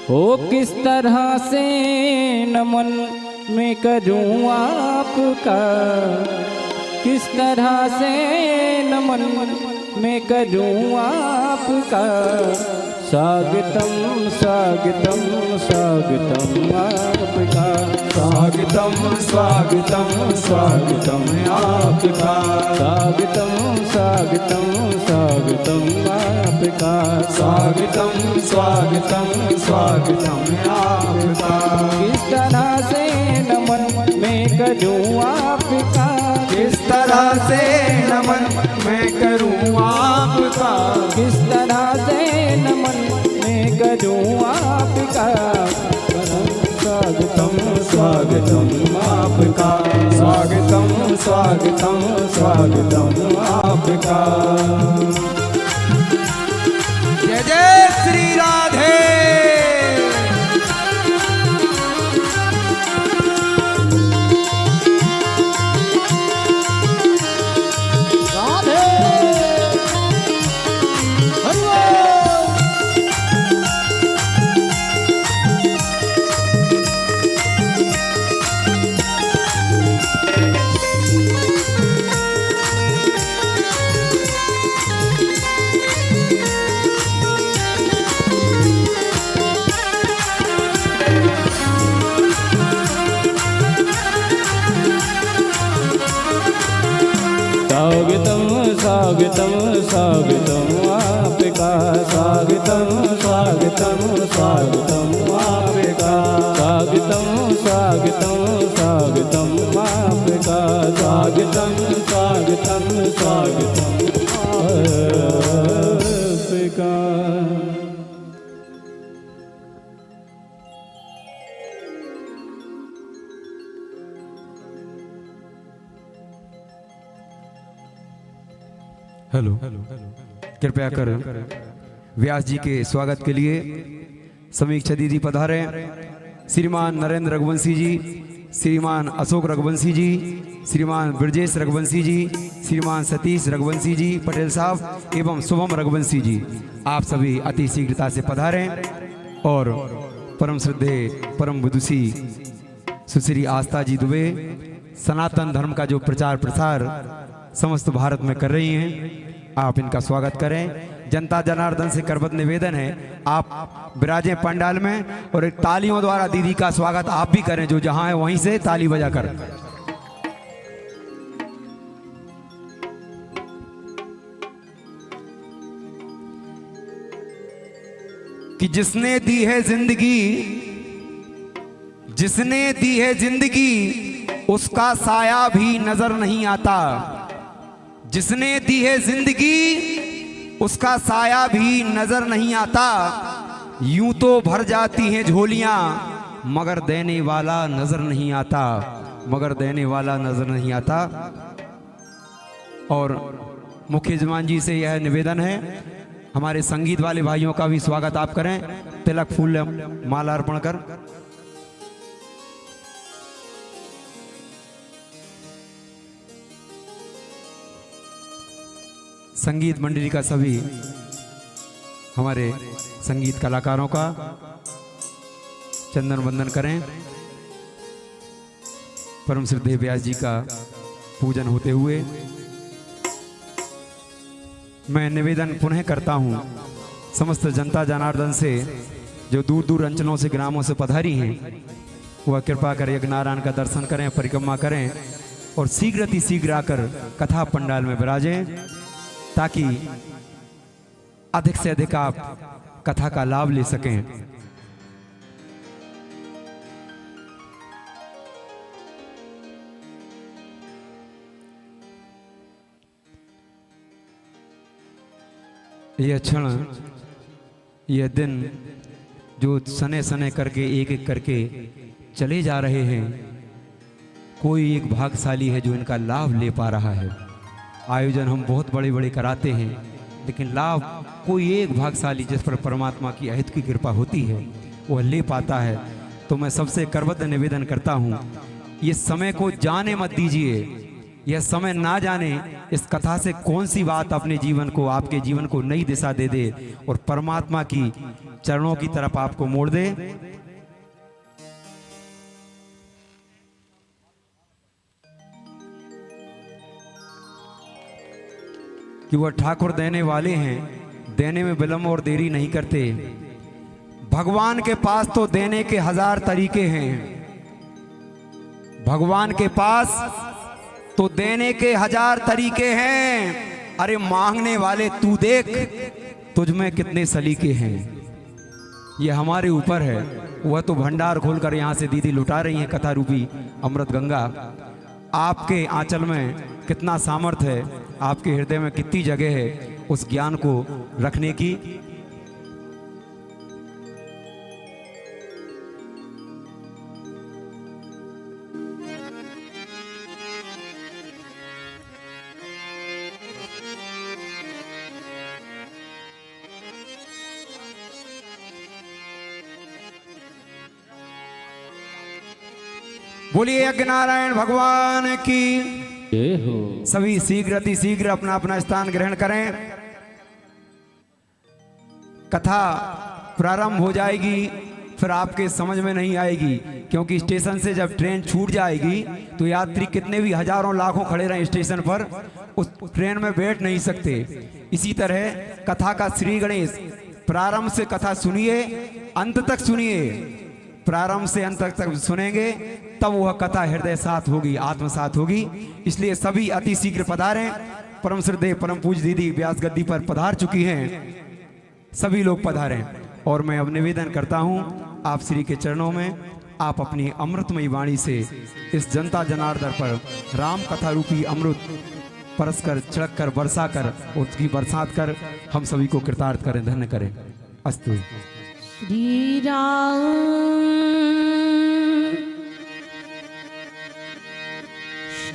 हो किस तरह से नमन मैं करूं आपका, किस तरह से नमन मैं करूं आपका। स्वागतम स्वागतम स्वागतम आपका, स्वागतम स्वागतम स्वागतम आपका, स्वागतम स्वागतम स्वागतम आपका। स्वागतम स्वागतम स्वागतम आपका। किस तरह से नमन मैं करूं आपका, किस तरह से नमन मैं करूं आपका, किस तरह से नमन मैं करूं आपका। स्वागतम स्वागतम आपका, स्वागतम स्वागतम स्वागतम आपका। जय जय श्री राधे। स्वागतम स्वागतम आपका, स्वागतम स्वागतम स्वागतम आपका। स्वागतम स्वागतम स्वागतम आपका, स्वागतम स्वागतम स्वागतम आपका। हेलो, कृपया कर व्यास जी के स्वागत के लिए समीक्षा दीदी पधारे। श्रीमान नरेंद्र रघुवंशी जी, श्रीमान अशोक रघुवंशी जी, श्रीमान ब्रजेश रघुवंशी जी, श्रीमान सतीश रघुवंशी जी पटेल साहब एवं शुभम रघुवंशी जी, आप सभी अति शीघ्रता से पधारें और परम श्रद्धे परम विदुषी सुश्री आस्था जी दुबे सनातन धर्म का जो प्रचार प्रसार समस्त भारत में कर रही हैं, आप इनका स्वागत करें। जनता जनार्दन से करबद्ध निवेदन है, आप विराजें पंडाल में और एक तालियों द्वारा दीदी का स्वागत आप भी करें, जो जहां है वहीं से ताली बजा कर। कि जिसने दी है जिंदगी, जिसने दी है जिंदगी, उसका साया भी नजर नहीं आता। जिसने दी है जिंदगी, उसका साया भी नजर नहीं आता। यूं तो भर जाती हैं झोलियां, मगर देने वाला नजर नहीं आता, मगर देने वाला नजर नहीं आता। और मुख्य यजमान जी से यह निवेदन है, हमारे संगीत वाले भाइयों का भी स्वागत आप करें, तिलक फूल माला अर्पण कर। संगीत मंडली का सभी हमारे संगीत कलाकारों का चंदन वंदन करें। परम श्रद्धेय व्यास जी का पूजन होते हुए मैं निवेदन पुनः करता हूं समस्त जनता जनार्दन से, जो दूर दूर अंचलों से ग्रामों से पधारी हैं, वह कृपा कर यज्ञ नारायण का दर्शन करें, परिक्रमा करें और शीघ्र अति शीघ्र आकर कथा पंडाल में विराजें, ताकि अधिक से अधिक आप कथा का लाभ ले सकें। यह क्षण, यह दिन जो सने सने करके एक एक करके चले जा रहे हैं, कोई एक भाग्यशाली है जो इनका लाभ ले पा रहा है। आयोजन हम बहुत बड़े बड़े कराते हैं, लेकिन लाभ कोई एक भाग्यशाली जिस पर परमात्मा की अहित की कृपा होती है वह ले पाता है। तो मैं सबसे करबद्ध निवेदन करता हूँ, ये समय को जाने मत दीजिए, यह समय ना जाने इस कथा से कौन सी बात अपने जीवन को, आपके जीवन को नई दिशा दे दे और परमात्मा की चरणों की तरफ आपको मोड़ दे। कि वह ठाकुर देने वाले हैं, देने में विलंब और देरी नहीं करते। भगवान के पास तो देने के 1000 तरीके हैं। भगवान के पास तो देने के 1000 तरीके हैं। अरे मांगने वाले तू देख, तुझ में कितने सलीके हैं। ये हमारे ऊपर है। वह तो भंडार खोलकर यहाँ से दीदी लुटा रही हैं कथा रूपी अमृत गंगा। आपके आंचल में कितना सामर्थ्य है, आपके हृदय में कितनी जगह है उस ज्ञान को रखने की। बोलिए यज्ञ नारायण भगवान की जय हो। सभी शीघ्र अति शीघ्र अपना अपना स्थान ग्रहण करें। कथा प्रारंभ हो जाएगी, फिर आपके समझ में नहीं आएगी, क्योंकि स्टेशन से जब ट्रेन छूट जाएगी तो यात्री कितने भी हजारों लाखों खड़े रहे स्टेशन पर, उस ट्रेन में बैठ नहीं सकते। इसी तरह कथा का श्री गणेश प्रारंभ से कथा सुनिए, अंत तक सुनिए। प्रारंभ से अंत तक सुनेंगे तब वह कथा हृदय साथ होगी, आत्मसात होगी। इसलिए सभी अति शीघ्र पधारें। परम श्रद्धेय परम पूज दीदी व्यास गद्दी पर पधार चुकी हैं, सभी लोग पधारें। और मैं अब निवेदन करता हूं आप श्री के चरणों में, आप अपनी अमृतमयी वाणी से इस जनता जनार्दन पर राम कथा रूपी अमृत परस कर, छिड़क कर, बरसा कर, उसकी बरसात कर हम सभी को कृतार्थ करें, धन्य करें। अस्तु। श्री राम श्री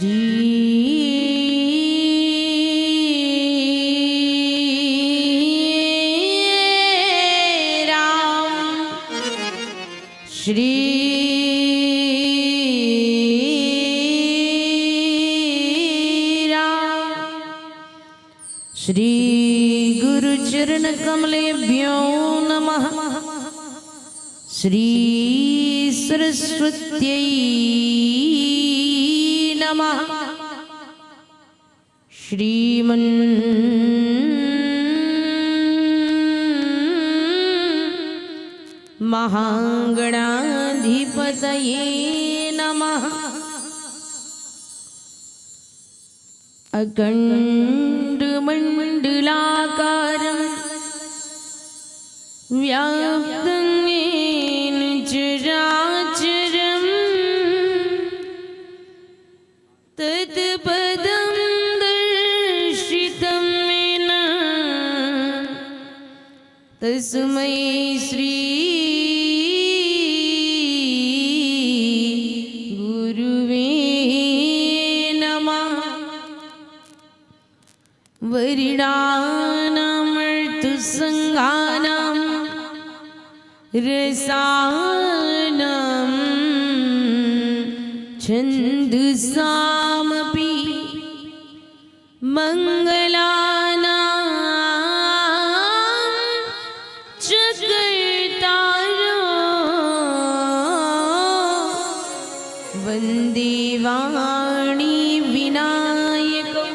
राम श्री राम श्री गुरु चरण कमलेभ्यो नमः। श्री सरस्वत्यै नमः। श्रीमन् महागणाधिपतये नमः। अखण्डमण्डलाकारं व्याप्तं येन चराचरं तत्पदं दर्शितं येन तस्मै श्री गुरुवे नमः। वर्णानामर्थसङ्घानां रसानां छन्दसामपि मङ्गलानां च कर्तारो वन्दे वाणी विनायकौ।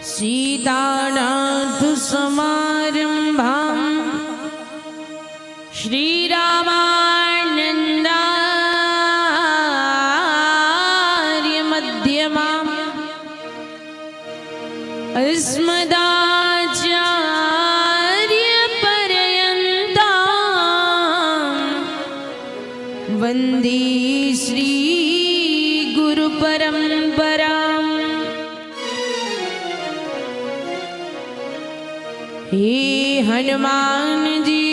सीतानाथसमारम्भां श्रीरामार्यमध्यमाम् अस्मदाचार्यपर्यन्तां वन्दे श्रीगुरुपरम्पराम्। हे हनुमान जी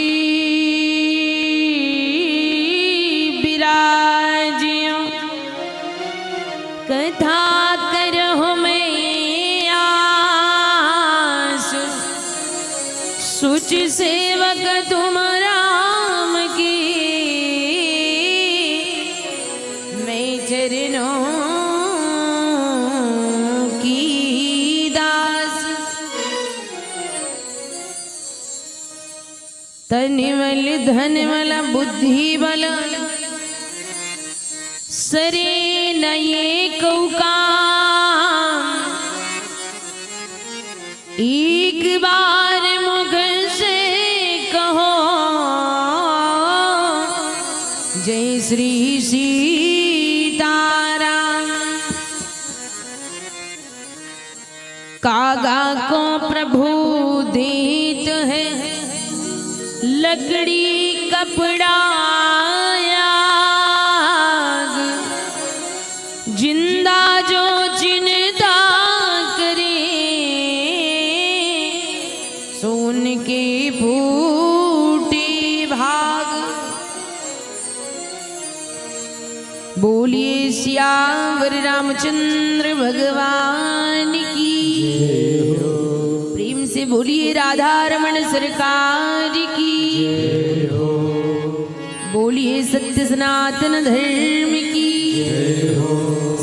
विराजियो कथा करहु मैं आस। सुच सेवक तुम राम की मैं चरणों की दास। तन बल धन बल बुद्धि बल सरे नये कौकाम एक बार मुख से कहो जय श्री सीताराम। कागा को प्रभु देत है लकड़ी कपड़ा आग, जिंदा जो चिंता करे सोन के फूटे भाग। बोलिए श्यावर रामचंद्र भगवान की, प्रेम से बोलिए राधा रमण सरकार की, बोलिए सत्य सनातन धर्म की,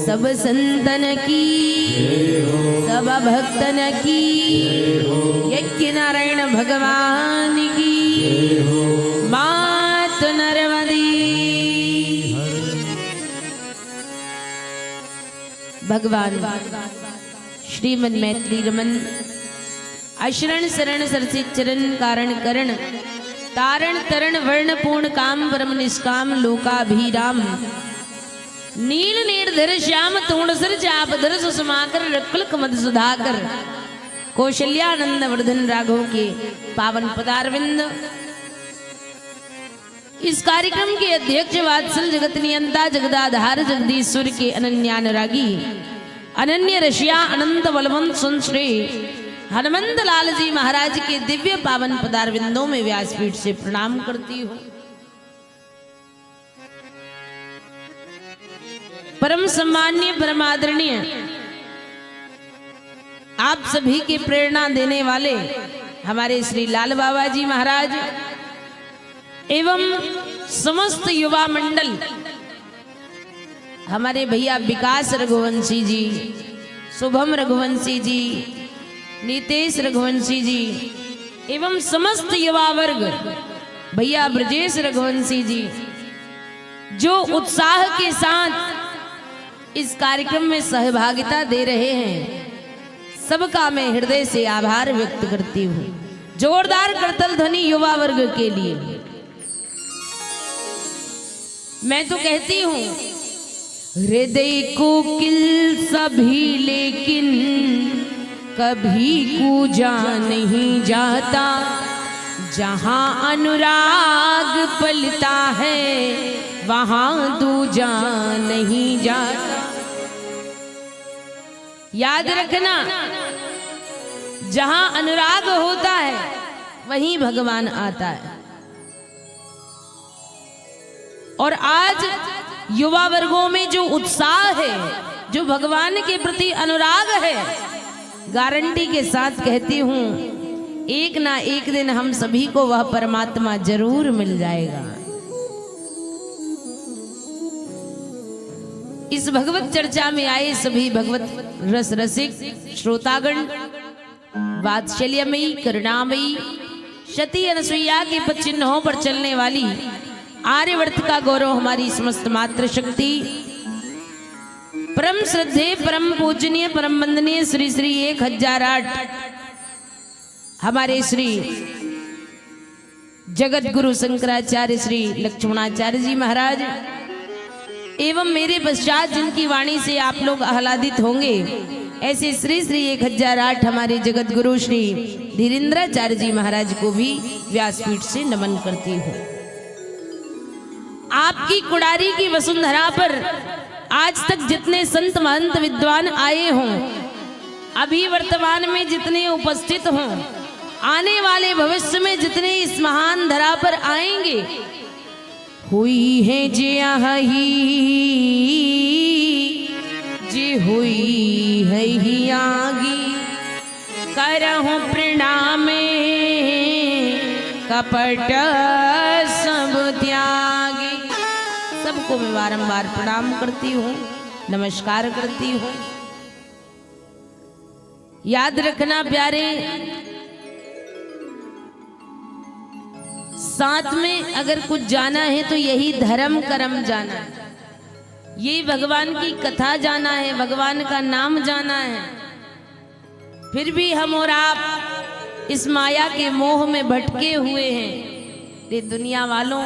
सब संतन की, सब भक्तन की, यज्ञ नारायण भगवान की, मात नर्मदे। भगवान श्रीमन मैथिली रमन अशरण शरण सरसित चरण कारण करण तारण तरण वर्ण पूर्ण काम परम निष्काम लोकाभिराम नील निर्धर श्याम तोणसर चाप धर सुषमाकर रकुल कमद सुधाकर कौशल्यानंद वर्धन राघव के पावन पदारविंद। इस कार्यक्रम के अध्यक्ष वात्सल जगत नियंता जगदाधार जगदीश्वर के अनन्यानुरागी अनन्य रशिया अनंत बलवंत सुनश्री हनुमंत लाल जी महाराज के दिव्य पावन पदारविंदों में व्यासपीठ से प्रणाम करती हूँ। परम सम्मान्य परम आदरणीय आप सभी के प्रेरणा देने वाले हमारे श्री लाल बाबा जी महाराज एवं समस्त युवा मंडल, हमारे भैया विकास रघुवंशी जी, शुभम रघुवंशी जी, नीतेश रघुवंशी जी एवं समस्त युवा वर्ग, भैया ब्रजेश रघुवंशी जी जो उत्साह के साथ इस कार्यक्रम में सहभागिता दे रहे हैं, सबका मैं हृदय से आभार व्यक्त करती हूँ। जोरदार करतल ध्वनि युवा वर्ग के लिए। मैं तो कहती हूँ हृदय कोकिल सभी लेकिन कभी कूजा नहीं जाता, जहाँ अनुराग पलता है वहाँ दूजा नहीं जाता। याद रखना, जहाँ अनुराग होता है वहीं भगवान आता है। और आज युवा वर्गों में जो उत्साह है, जो भगवान के प्रति अनुराग है, गारंटी के साथ कहती हूं एक ना एक दिन हम सभी को वह परमात्मा जरूर मिल जाएगा। इस भगवत चर्चा में आए सभी भगवत रस रसिक श्रोतागण, वात्सल्यमयी करुणामयी सती अनसुईया के पद चिन्हों पर चलने वाली आर्यवर्त का गौरव हमारी समस्त मातृशक्ति, परम श्रद्धे परम पूजनीय परम वंदनीय श्री श्री 1008 हमारे श्री जगत गुरु शंकराचार्य श्री लक्ष्मणाचार्य जी महाराज एवं मेरे पश्चात जिनकी वाणी से आप लोग आह्लादित होंगे, ऐसे श्री श्री 1008 हमारे जगत गुरु श्री धीरेन्द्राचार्य जी महाराज को भी व्यासपीठ से नमन करती हूँ। आपकी कुड़ारी की वसुंधरा पर आज तक जितने संत महंत विद्वान आए हों, अभी वर्तमान में जितने उपस्थित हों, आने वाले भविष्य में जितने इस महान धरा पर आएंगे, हुई है जे हुई है ही आगी, करहूं प्रणाम कपट सब त्यागी। सबको मैं बारंबार प्रणाम करती हूँ, नमस्कार करती हूँ। याद रखना प्यारे, साथ में अगर कुछ जाना है तो यही धर्म कर्म जाना है, यही भगवान की कथा जाना है, भगवान का नाम जाना है। फिर भी हम और आप इस माया के मोह में भटके हुए हैं। ये दुनिया वालों,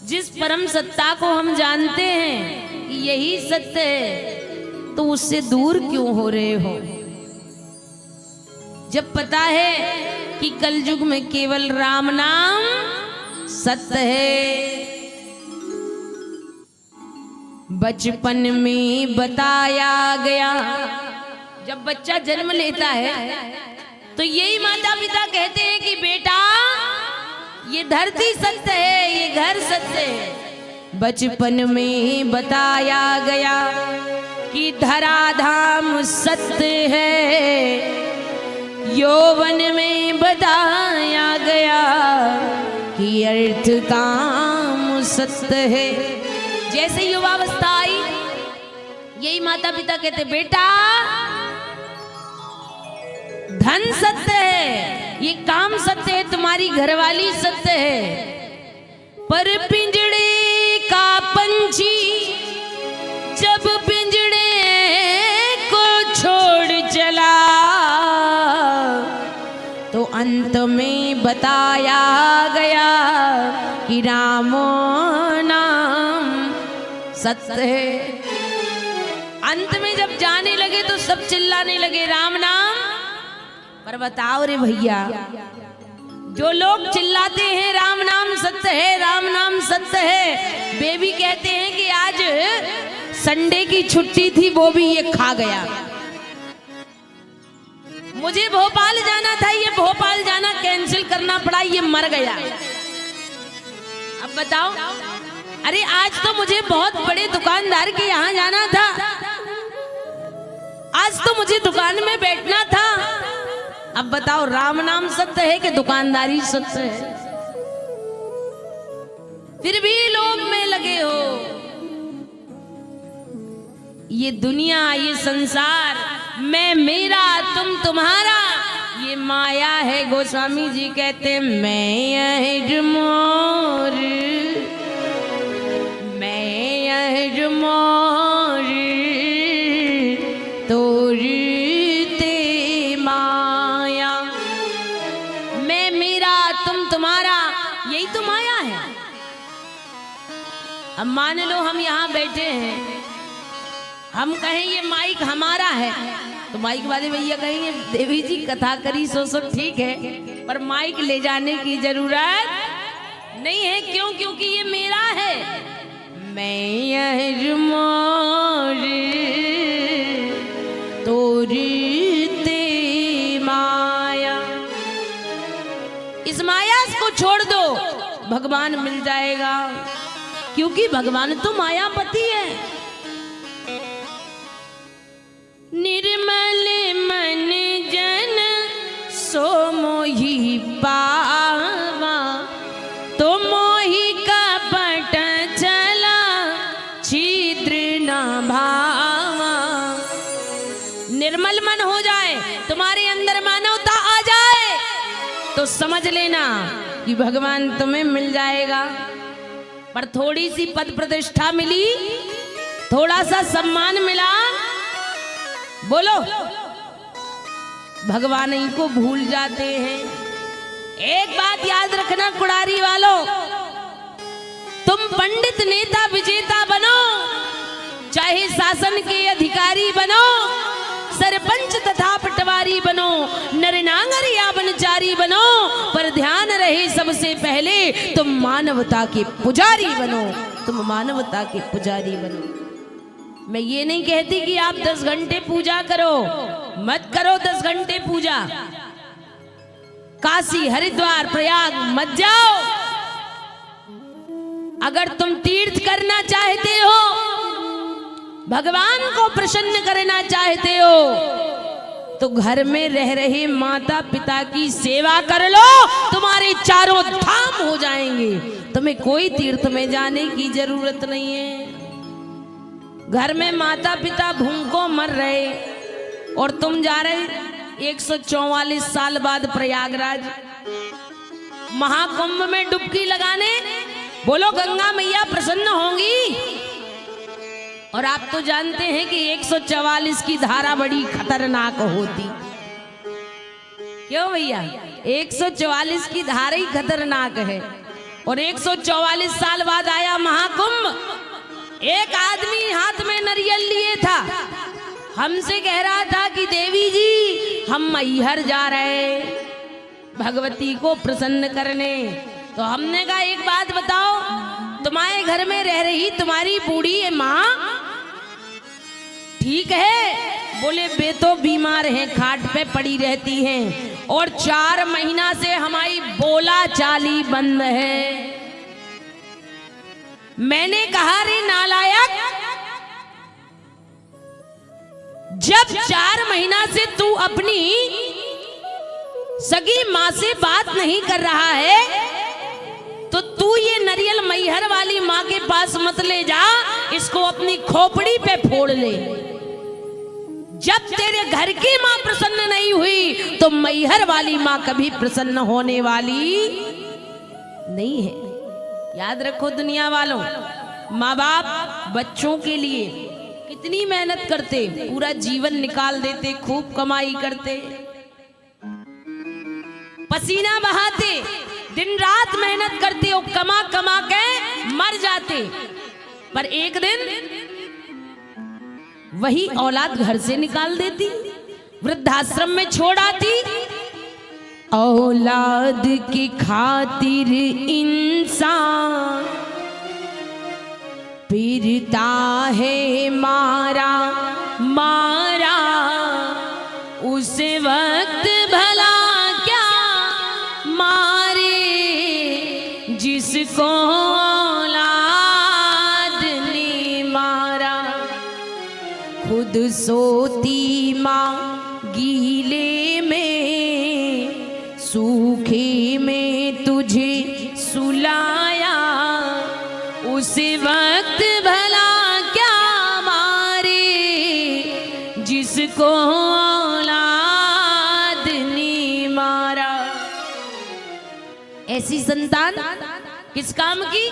जिस परम सत्ता को हम जानते हैं कि यही सत्य है, तो उससे दूर क्यों हो रहे हो? जब पता है कि कलयुग में केवल राम नाम सत्य है। बचपन में बताया गया, जब बच्चा जन्म लेता है तो यही माता पिता कहते हैं कि बेटा ये धरती सत्य है, ये घर सत्य है। बचपन में बताया गया कि धराधाम सत्य है, यौवन में बताया गया कि अर्थ काम सत्य है। जैसे युवावस्था आई, यही माता पिता कहते बेटा धन सत्य है, ये काम सत्य है, तुम्हारी घरवाली सत्य है, पर पिंजड़े का पंछी जब पिंजड़े को छोड़ चला तो अंत में बताया गया कि राम नाम सत्य है। अंत में जब जाने लगे तो सब चिल्लाने लगे राम नाम। पर बताओ रे भैया, जो लोग चिल्लाते हैं राम नाम सत्य है, राम नाम सत्य है, वे भी कहते हैं कि आज संडे की छुट्टी थी वो भी ये खा गया। मुझे भोपाल जाना था, ये भोपाल जाना कैंसिल करना पड़ा, ये मर गया। अब बताओ, अरे आज तो मुझे बहुत बड़े दुकानदार के यहाँ जाना था, आज तो मुझे दुकान में बैठना था। अब बताओ राम नाम सत्य है कि दुकानदारी सत्य है? फिर भी लोभ में लगे हो। ये दुनिया, ये संसार, मैं मेरा तुम तुम्हारा, ये माया है। गोस्वामी जी कहते मैं मोर, मैं मोर तोरते माया। मैं मेरा तुम तुम्हारा, यही तो माया है। अब मान लो हम यहाँ बैठे हैं, हम कहें ये माइक हमारा है, तो माइक वाले भैया कहेंगे देवी जी कथा करी सो सब ठीक है, पर माइक ले जाने की जरूरत नहीं है। क्यों? क्योंकि ये मेरा है। मैं मोर तोरते माया। इस माया को छोड़ दो, भगवान मिल जाएगा, क्योंकि भगवान तो मायापति है। निर्मल मन जन सो मोहि पावा, तो मोहि कपट चला छिद्र न भावा। निर्मल मन हो जाए, तुम्हारे अंदर मानवता आ जाए, तो समझ लेना कि भगवान तुम्हें मिल जाएगा। पर थोड़ी सी पद प्रतिष्ठा मिली, थोड़ा सा सम्मान मिला, बोलो भगवान इनको भूल जाते हैं। एक बात याद रखना कुड़ारी वालों, तुम पंडित नेता विजेता बनो, चाहे शासन के अधिकारी बनो, सरपंच तथा पटवारी बनो, नरनांगर या बनचारी बनो, पर ध्यान रहे सबसे पहले तुम मानवता के पुजारी बनो, तुम मानवता के पुजारी बनो। मैं ये नहीं कहती कि आप 10 घंटे पूजा करो, मत करो 10 घंटे पूजा। काशी हरिद्वार प्रयाग मत जाओ। अगर तुम तीर्थ करना चाहते हो, भगवान को प्रसन्न करना चाहते हो, तो घर में रह रहे माता पिता की सेवा कर लो, तुम्हारे चारों धाम हो जाएंगे। तुम्हें कोई तीर्थ में जाने की जरूरत नहीं है। घर में माता पिता भूखों मर रहे और तुम जा रहे 144 साल बाद प्रयागराज। महाकुंभ में डुबकी लगाने। बोलो गंगा मैया प्रसन्न होंगी। और आप तो जानते हैं कि 144 की धारा बड़ी खतरनाक होती। क्यों भैया? 144 की धारा ही खतरनाक है। और 144 साल बाद आया महाकुंभ। एक आदमी हाथ में नारियल लिए था, हमसे कह रहा था कि देवी जी हम मैहर जा रहे भगवती को प्रसन्न करने। तो हमने कहा एक बात बताओ, तुम्हारे घर में रह रही तुम्हारी बूढ़ी है माँ ठीक है? बोले वे तो बीमार हैं, खाट पे पड़ी रहती हैं और 4 महीना से हमारी बोला चाली बंद है। मैंने कहा रे नालायक, जब 4 महीना से तू अपनी सगी माँ से बात नहीं कर रहा है तो तू ये नारियल मैहर वाली माँ के पास मत ले जा, इसको अपनी खोपड़ी पे फोड़ ले। जब तेरे घर की माँ प्रसन्न नहीं हुई तो मैहर वाली माँ कभी प्रसन्न होने वाली नहीं है। याद रखो दुनिया वालों, माँ बाप बच्चों के लिए कितनी मेहनत करते, पूरा जीवन निकाल देते, खूब कमाई करते, पसीना बहाते, दिन रात मेहनत करते और कमा कमा के मर जाते। पर एक दिन वही औलाद घर से निकाल देती, वृद्धाश्रम में छोड़ आती। औलाद की खातिर इंसान फिरता है मारा मारा, उस वक्त भला क्या मारे जिसको औलाद ने मारा। खुद सोती माँ गीले में, सूखे में तुझे सुलाया, उस वक्त भला क्या मारे जिसको औलाद ने मारा। ऐसी संतान किस काम की?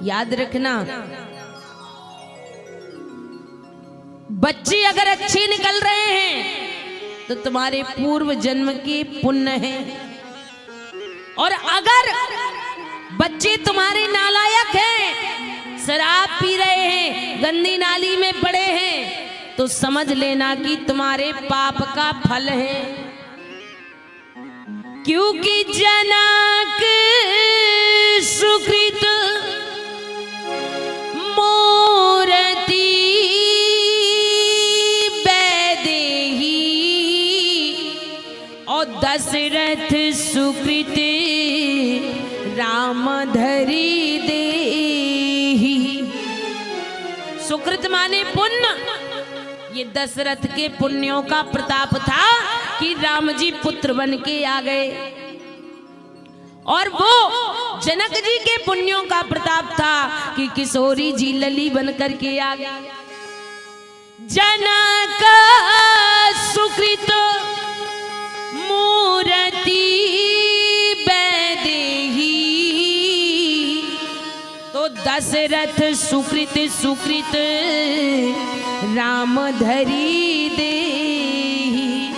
याद रखना, बच्चे अगर अच्छे निकल रहे हैं तो तुम्हारे पूर्व जन्म के पुण्य हैं, और अगर बच्चे तुम्हारे नालायक हैं, शराब पी रहे हैं, गंदी नाली में पड़े हैं, तो समझ लेना कि तुम्हारे पाप का फल है। क्योंकि जनक सुकृत मूर्ति और दशरथ सुकृत राम धरी देहि। सुकृत माने पुण्य। ये दशरथ के पुण्यों का प्रताप था कि राम जी पुत्र बन के आ गए, और वो जनक जी के पुण्यों का प्रताप था कि किशोरी जी लली बन करके आ गए। जनक सुकृत मूर्ति बैदेही, तो दशरथ सुकृत सुकृत राम धरी देहि।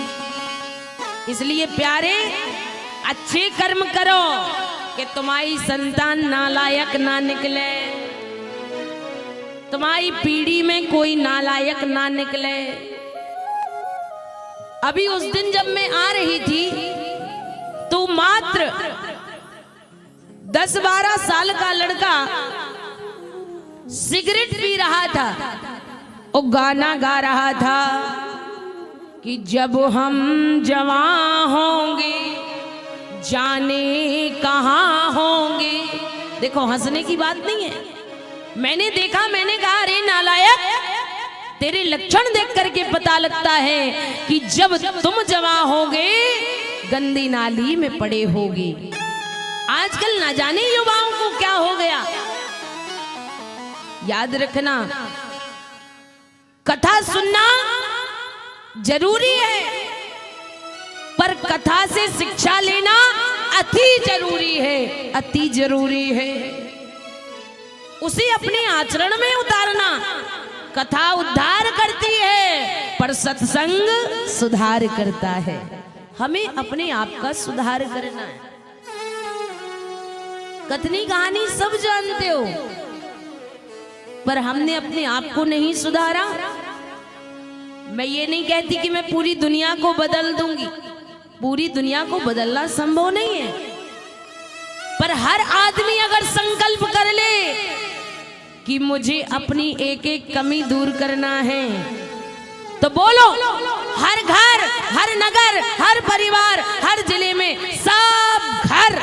इसलिए प्यारे अच्छे कर्म करो कि तुम्हारी संतान नालायक ना निकले, तुम्हारी पीढ़ी में कोई नालायक ना निकले। अभी उस दिन जब मैं आ रही थी तो मात्र 10-12 साल का लड़का सिगरेट पी रहा था और गाना गा रहा था कि जब हम जवान होंगे जाने कहाँ होंगे। देखो हंसने की बात नहीं है, मैंने देखा, मैंने कहा अरे नालायक, तेरे लक्षण देख करके पता लगता है कि जब तुम जवान होगे गंदी नाली में पड़े होगे। आजकल ना जाने युवाओं को क्या हो गया। याद रखना, कथा सुनना जरूरी है, पर कथा से शिक्षा लेना अति जरूरी है, अति जरूरी है। उसे अपने आचरण में उतारना। कथा उद्धार करती है पर सत्संग सुधार करता है। हमें अपने आप का सुधार करना है। कथनी कहानी सब जानते हो, पर हमने अपने आप को नहीं सुधारा। मैं ये नहीं कहती कि मैं पूरी दुनिया को बदल दूंगी, पूरी दुनिया को बदलना संभव नहीं है, पर हर आदमी अगर संकल्प कर ले कि मुझे अपनी एक एक कमी दूर करना है, तो बोलो हर घर, हर नगर, हर परिवार, हर जिले में सब घर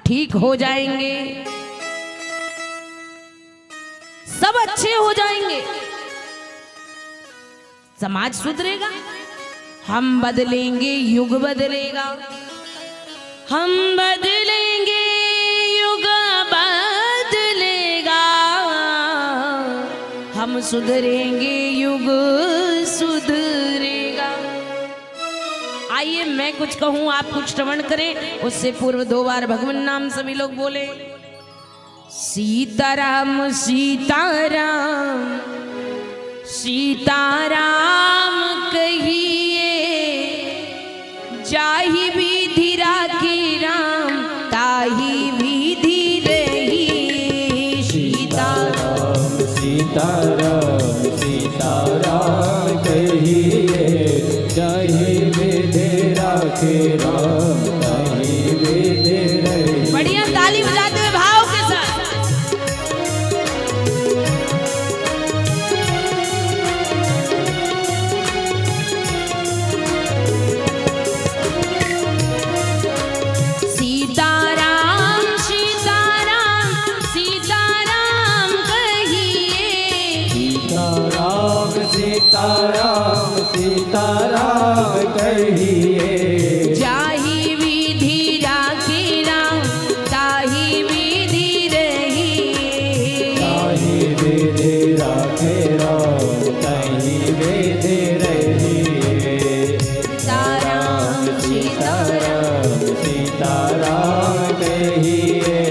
ठीक हो जाएंगे, सब अच्छे हो जाएंगे, समाज सुधरेगा, हम बदलेंगे, युग बदलेगा। हम बदलेंगे, युग बदलेगा, हम सुधरेंगे, युग सुधरेगा। आइए मैं कुछ कहूं, आप कुछ श्रवण करें। उससे पूर्व 2 बार भगवान नाम सभी लोग बोले। सीताराम सीताराम सीताराम कहिए, जाहि विधि राखे राम, ताहि विधि रही। सीताराम सीताराम सीताराम कहिए, जाहि विधि राखे राम, ताहि विधि रही। बढ़िया ताली बजाते हुए भाव के साथ। सीताराम सीताराम सीताराम कहिए, सीताराम सीताराम सीताराम कहिए, जाहि विधि राखे राम, ताहि विधि रही। ताहि विधि राखे राम, ताहि विधि रही। सीताराम सीताराम सीताराम कहिए,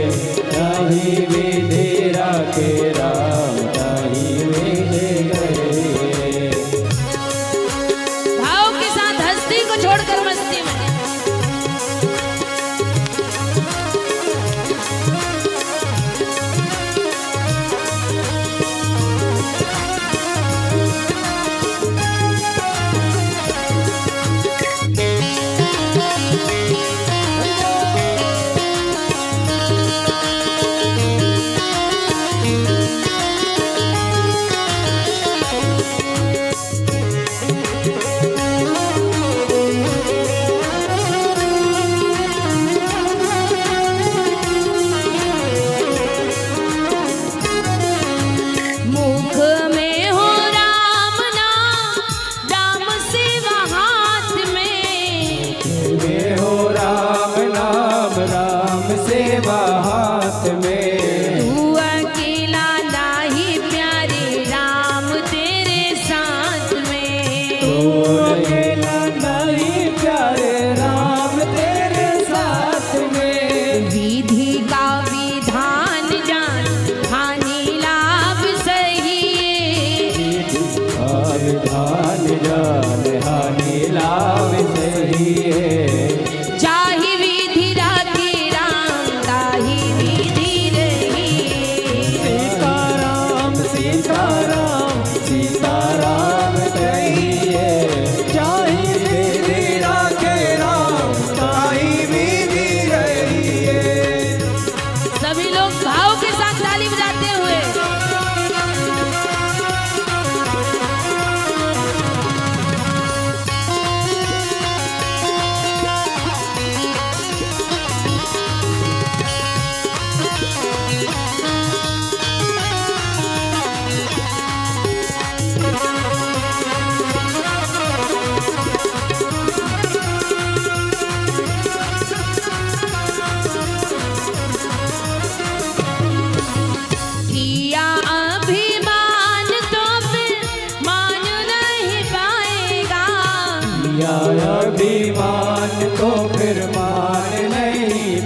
ताहि विधि राखे राम, ताहि विधि रही। भाव के साथ हस्ती को छोड़कर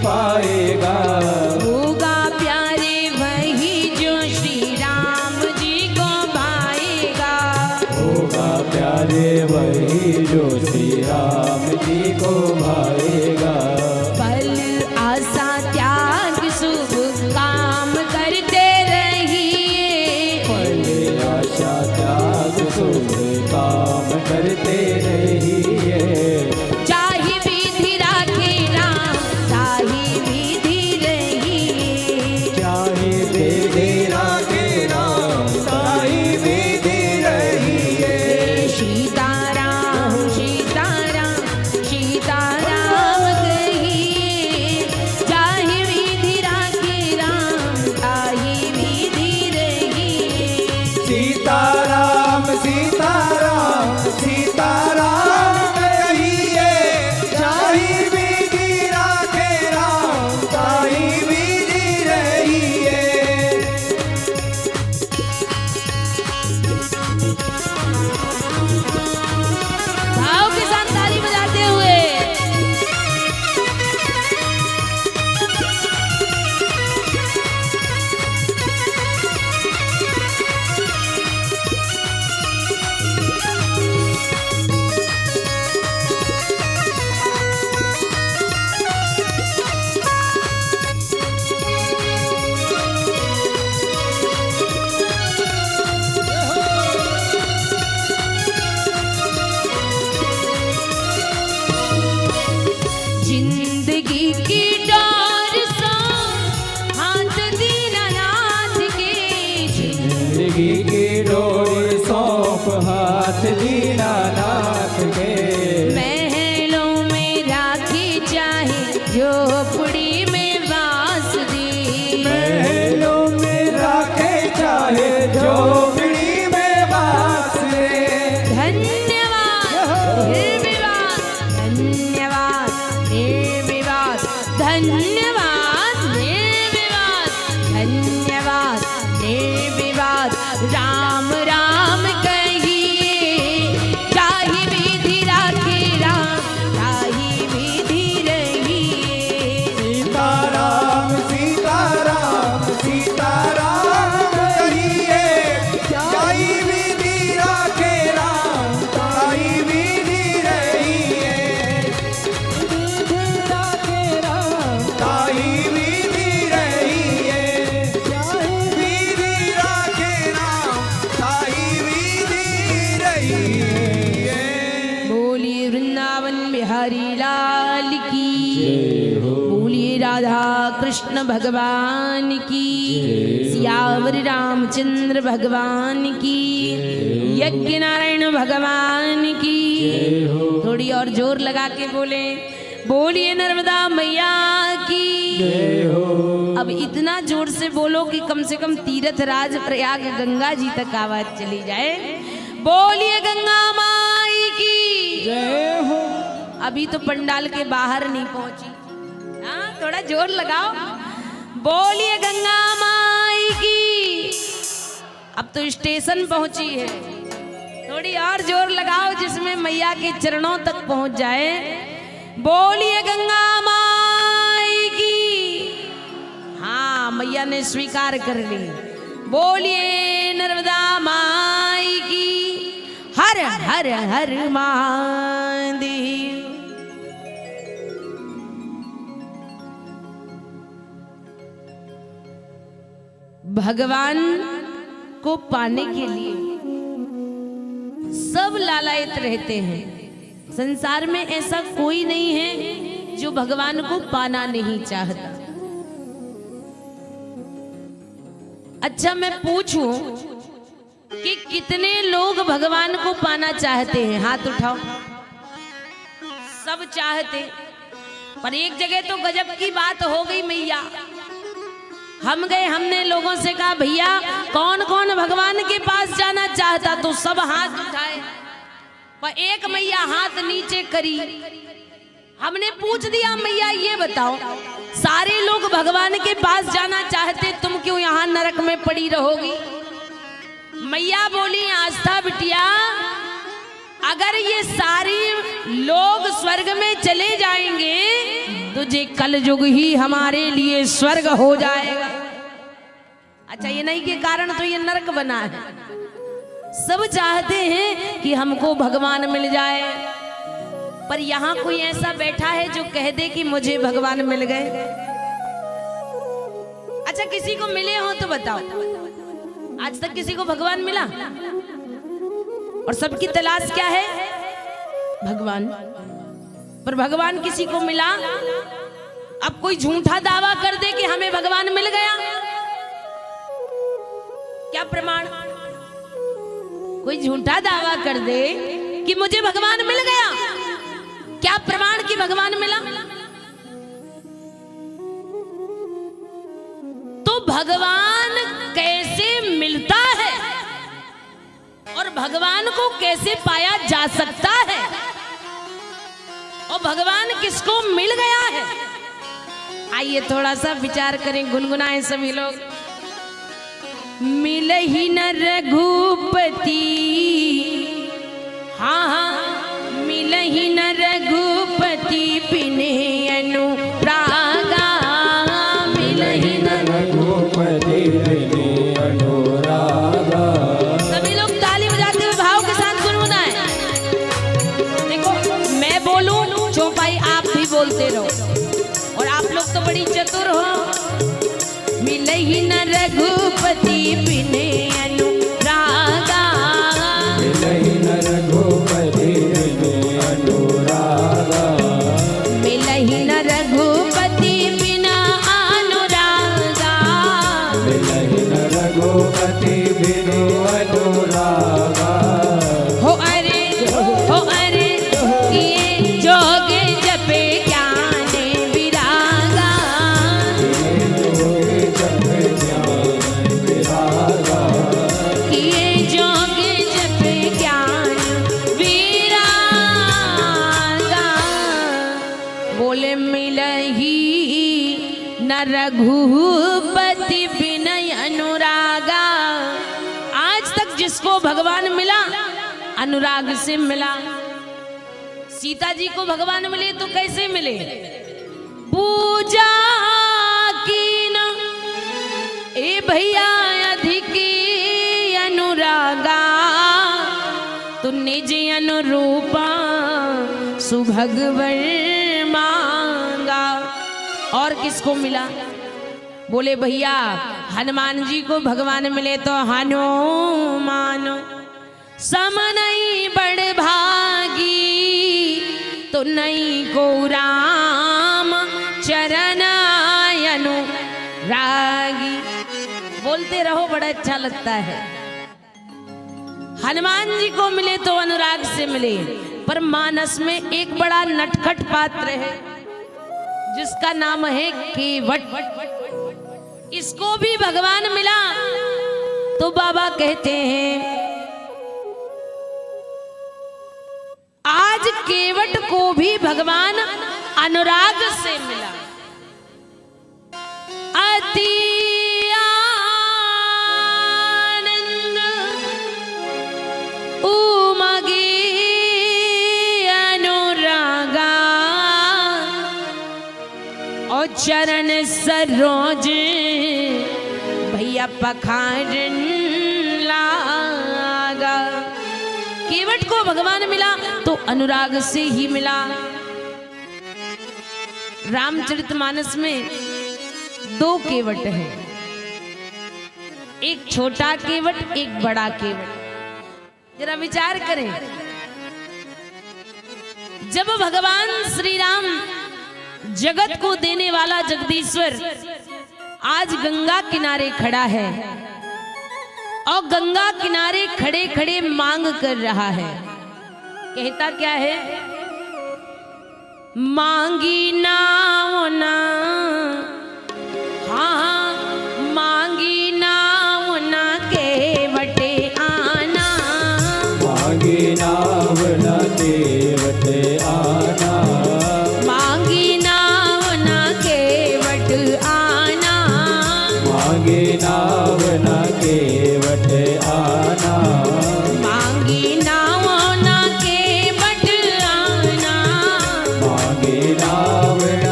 पाएगा। होगा प्यारे वही जो श्री राम जी को भाएगा। होगा प्यारे वही जो श्री राम जी को भाएगा। फल आशा त्याग शुभ काम करते रहिए। फल आशा त्याग शुभ काम करते रहिए। चाहे विधि राखे राम चाहे विधि रहिए। चाहे विधि राखे राम चाहे विधि रहिए। सीताराम सीताराम सीताराम कहिए। चाहे विधि राखे राम चाहे विधि रहिए। सीताराम सीताराम सीताराम कहिए। चाहे विधि राखे राम चाहे विधि रहिए। भाव के साथ ताली बजाते हुए जिंदगी की डोर सो हाथ दीनानाथ के। जिंदगी की डोर सौंप हाथ दीनानाथ के। महलों में राखी चाहे झोपड़ी में बांस दी। महलों में राखे चाहे झोपड़ी में बास दे। धन्यवाद निर्विवाद धन्यवाद निर्विवाद धन्यवाद निर्विवाद धन्यवाद निर्विवाद। राम राम कहिए। चाहे विधि राखे राम चाहे विधि रहिए। सीताराम सीताराम सीताराम कहिए। चाहे विधि राखे राम चाहे विधि रहिए। विधि राखे राम चाहे विधि रहिए। चाहे विधि राखे राम चाहे विधि रहिए। बोलिए वृंदावन बिहारी लाल की। बोलिए राधा कृष्ण भगवान की। सियावर रामचंद्र भगवान की। यज्ञ नारायण भगवान की। थोड़ी और जोर लगा के बोले बोलिए नर्मदा मैया की। अब इतना जोर से बोलो कि कम से कम तीर्थ राज प्रयाग गंगा जी तक आवाज चली जाए। बोलिए गंगा माई की। जय हो। अभी तो पंडाल के बाहर नहीं पहुंची। हाँ थोड़ा जोर लगाओ। बोलिए गंगा माई की। अब तो स्टेशन पहुंची है। थोड़ी और जोर लगाओ जिसमें मैया के चरणों तक पहुंच जाए। बोलिए गंगा माई की। हाँ मैया ने स्वीकार कर ली। बोलिए नर्मदा माई की। हर हर हर महादेव। भगवान को पाने के लिए सब लालायित रहते हैं। संसार में ऐसा कोई नहीं है जो भगवान को पाना नहीं चाहता। अच्छा मैं पूछूं कि कितने लोग भगवान को पाना चाहते हैं? हाथ उठाओ। सब चाहते, पर एक जगह तो गजब की बात हो गई मैया। हम गए, हमने लोगों से कहा भैया कौन कौन भगवान के पास जाना चाहता, तो सब हाथ उठाए, पर एक मैया हाथ नीचे करी। हमने पूछ दिया मैया ये बताओ सारे लोग भगवान के पास जाना चाहते, तुम क्यों यहाँ नरक में पड़ी रहोगी? मैया बोली आस्था बिटिया, अगर ये सारे लोग स्वर्ग में चले जाएंगे तुझे कल युग ही हमारे लिए स्वर्ग हो जाएगा। अच्छा, ये नहीं के कारण तो ये नरक बना है। सब चाहते हैं कि हमको भगवान मिल जाए, पर यहाँ कोई ऐसा बैठा है जो कह दे कि मुझे भगवान मिल गए। अच्छा, किसी को मिले हो तो बताओ, आज तक किसी को भगवान मिला? और सबकी तलाश क्या है? भगवान। पर भगवान किसी को मिला? अब कोई झूठा दावा कर दे कि हमें भगवान मिल गया, क्या प्रमाण? कोई झूठा दावा कर दे कि मुझे भगवान मिल गया, क्या प्रमाण कि भगवान मिला? तो भगवान कैसे मिलता है और भगवान को कैसे पाया जा सकता है, और भगवान किसको मिल गया है? आइए थोड़ा सा विचार करें, गुनगुनाएं सभी लोग। मिल ही न रघुपति, हाँ हाँ, मिल ही न रघुपति बिने अनुरागा, मिल ही न रघुपति बिने अनुरागा। सभी लोग ताली बजाते हुए भाव के साथ गुनगुनाएं। देखो, मैं बोलूं चौपाई आप भी बोलते रहो, और आप लोग तो बड़ी चतुर हो। मिल ही न रघुपति बिने अनुरागा, मिल ही न रघुपति बिने अनुरागा, मिल ही न रघुपति बिना अनुरागा, मिल ही न रघुपति बिनु अनुरागा। हो अरे ये जोगे जपे ज्ञाने विरागा, किए जोगे जपे ज्ञान विरागा। बोले मिलही न रघुपति बिनय अनुरागा। आज तक जिसको भगवान मिला अनुराग से मिला। सीता जी को भगवान मिले तो कैसे मिले? पूजा की न ए भैया अधिक अनुरागा, तो निज अनुरूपा सुभगवर मांगा। और किसको मिला? बोले भैया हनुमान जी को भगवान मिले तो हनुमान सम नहीं बड़ भागी, तो नहीं को राम चरण अनुरागी। बोलते रहो, बड़ा अच्छा लगता है। हनुमान जी को मिले तो अनुराग से मिले, पर मानस में एक बड़ा नटखट पात्र है जिसका नाम है केवट। इसको भी भगवान मिला तो बाबा कहते हैं आज केवट को भी भगवान अनुराग से मिला। अति आनंद उमगे अनुरागा, और चरण सरोज भैया पखारन लागा। केवट को भगवान मिला तो अनुराग से ही मिला। रामचरितमानस में दो केवट हैं, एक छोटा केवट एक बड़ा केवट। जरा विचार करें, जब भगवान श्री राम जगत को देने वाला जगदीश्वर आज गंगा किनारे खड़ा है और गंगा किनारे खड़े खड़े मांग कर रहा है, कहता क्या है? मांगी नाव ना, हाँ मांगी नाव ना केवटे आना, मांगी नाव न केवट आना, मांगी नाव ना केवट आना, मांगी नाव न केवट आना, मांगी नाव ना केवट आना, मांगी नाव न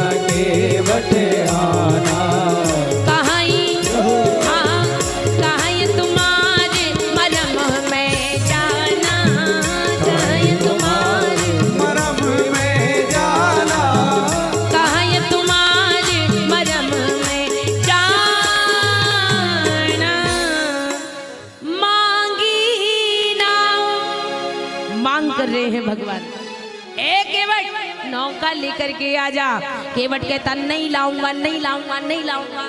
मौका लेकर के आ जा। केवट कहता नहीं लाऊंगा, नहीं लाऊंगा, नहीं लाऊंगा।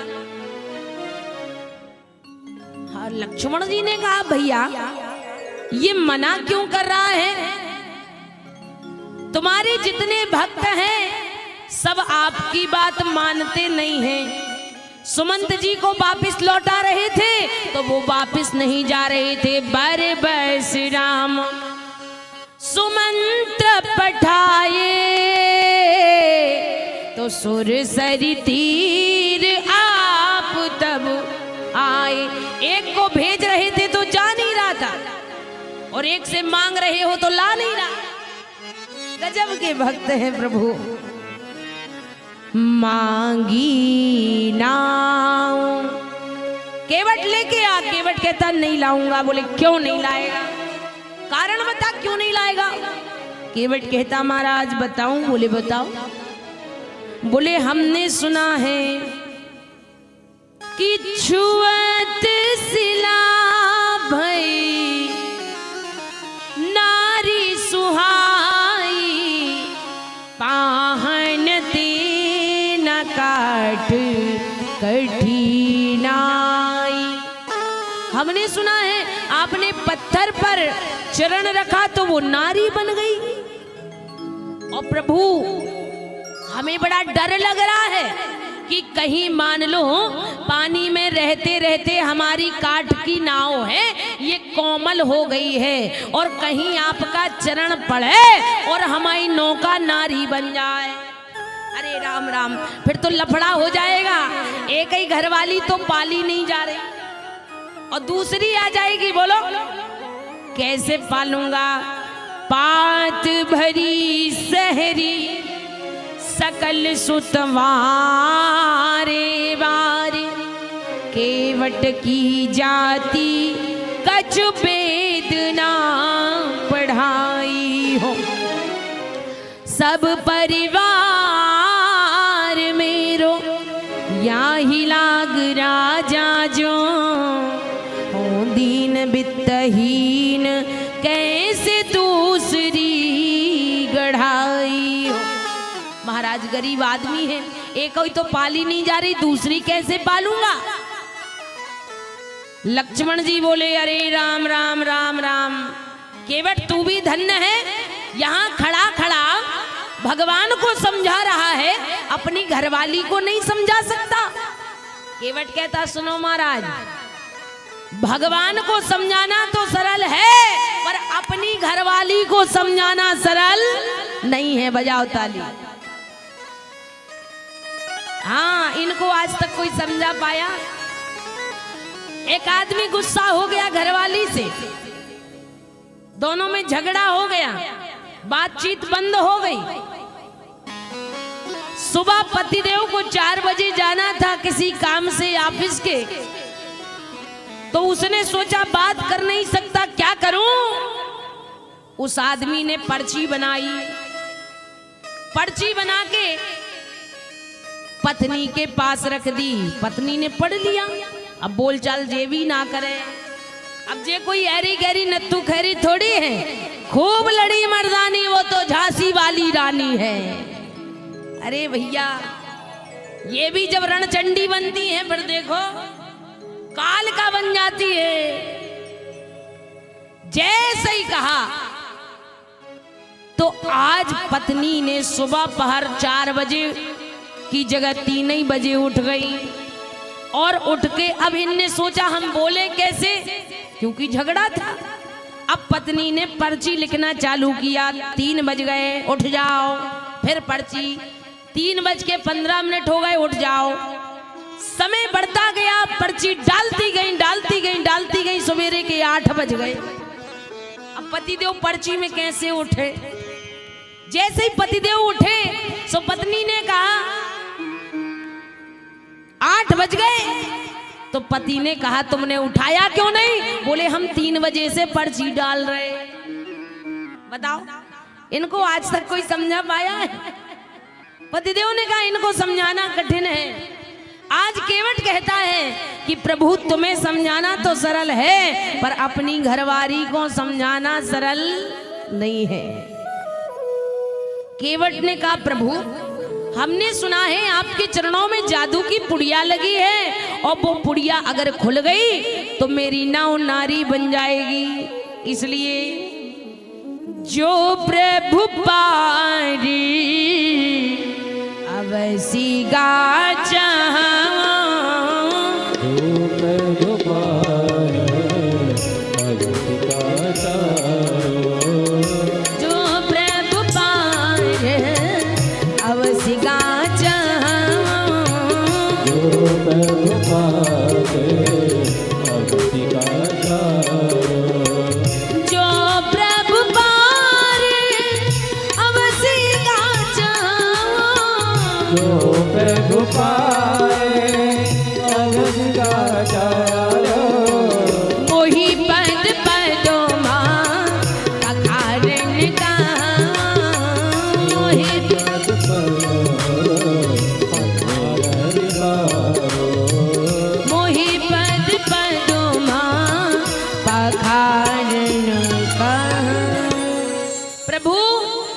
हाँ, लक्ष्मण जी ने कहा भैया ये मना क्यों कर रहा है? तुम्हारे जितने भक्त हैं सब आपकी बात मानते नहीं हैं। सुमंत जी को वापिस लौटा रहे थे तो वो वापिस नहीं जा रहे थे। बर बस राम सुमंत्र पठाए तो सुरसरी तीर आप तब आए। एक को भेज रहे थे तो जा नहीं रहा था और एक से मांग रहे हो तो ला नहीं रहा। गजब के भक्त हैं प्रभु। मांगी नाव केवट लेके आ। केवट कहता नहीं लाऊंगा। बोले क्यों नहीं लाएगा? कारण बता क्यों नहीं लाएगा? केवट कहता महाराज बताऊं? बोले बताओ। बोले हमने सुना है कि छुअत सिला भई नारी सुहाई पाहन न काट कठिनाई। हमने सुना है आपने पत्थर पर चरण रखा तो वो नारी बन गई। और प्रभु हमें बड़ा डर लग रहा है कि कहीं मान लो पानी में रहते रहते हमारी काठ की नाव है ये कोमल हो गई है और कहीं आपका चरण पड़े और हमारी नौका नारी बन जाए। अरे राम राम, फिर तो लफड़ा हो जाएगा। एक ही घरवाली तो पाली नहीं जा रही और दूसरी आ जाएगी। बोलो कैसे पालूंगा? पात भरी सहरी सकल सुतवारे बारे केवट की जाति कछ वेद ना पढ़ाई हो। सब परिवार मेरो या ही लाग राजा जो हो दीन बित्तहीन कैसे दूसरी गढ़ाई हो। महाराज गरीब आदमी है, एक ही तो पाली नहीं जा रही, दूसरी कैसे पालूंगा? लक्ष्मण जी बोले अरे राम राम राम राम। केवट तू भी धन्य है, यहाँ खड़ा खड़ा भगवान को समझा रहा है, अपनी घरवाली को नहीं समझा सकता। केवट कहता सुनो महाराज, भगवान को समझाना तो सरल है पर अपनी घरवाली को समझाना सरल नहीं है। बजाओ ताली। हाँ, इनको आज तक कोई समझा पाया? एक आदमी गुस्सा हो गया घरवाली से, दोनों में झगड़ा हो गया, बातचीत बंद हो गई। सुबह पतिदेव को 4 बजे जाना था किसी काम से ऑफिस के, तो उसने सोचा बात कर नहीं सकता, क्या करूं? उस आदमी ने पर्ची बनाई, पर्ची बना के पत्नी के पास रख दी। पत्नी ने पढ़ लिया। अब बोलचाल जे भी ना करे। अब जे कोई ऐरी गहरी नत्थू खैरी थोड़ी है, खूब लड़ी मर्दानी, वो तो झांसी वाली रानी है। अरे भैया, ये भी जब रणचंडी बनती है फिर देखो काल का बन जाती है। जैसे ही कहा तो आज पत्नी ने सुबह पहर 4 बजे की जगह 3 ही बजे उठ गई। और उठ के अब इनने सोचा हम बोले कैसे, क्योंकि झगड़ा था। अब पत्नी ने पर्ची लिखना चालू किया। 3 बज गए, उठ जाओ। फिर पर्ची, 3:15 हो गए, उठ जाओ। समय बढ़ता गया, पर्ची डालती गई डालती गई डालती गई। सवेरे के 8 बज गए। अब पतिदेव पर्ची में कैसे उठे? जैसे ही पतिदेव उठे तो पत्नी ने कहा 8 बज गए। तो पति ने कहा तुमने उठाया क्यों नहीं? बोले हम 3 बजे से पर्ची डाल रहे। बताओ, इनको आज तक कोई समझा पाया है? पतिदेव ने कहा इनको समझाना कठिन है। आज केवट कहता है कि प्रभु तुम्हें समझाना तो सरल है पर अपनी घरवाली को समझाना सरल नहीं है। केवट ने कहा प्रभु हमने सुना है आपके चरणों में जादू की पुड़िया लगी है और वो पुड़िया अगर खुल गई तो मेरी नाव नारी बन जाएगी, इसलिए जो प्रभु पारी अवसी गाचा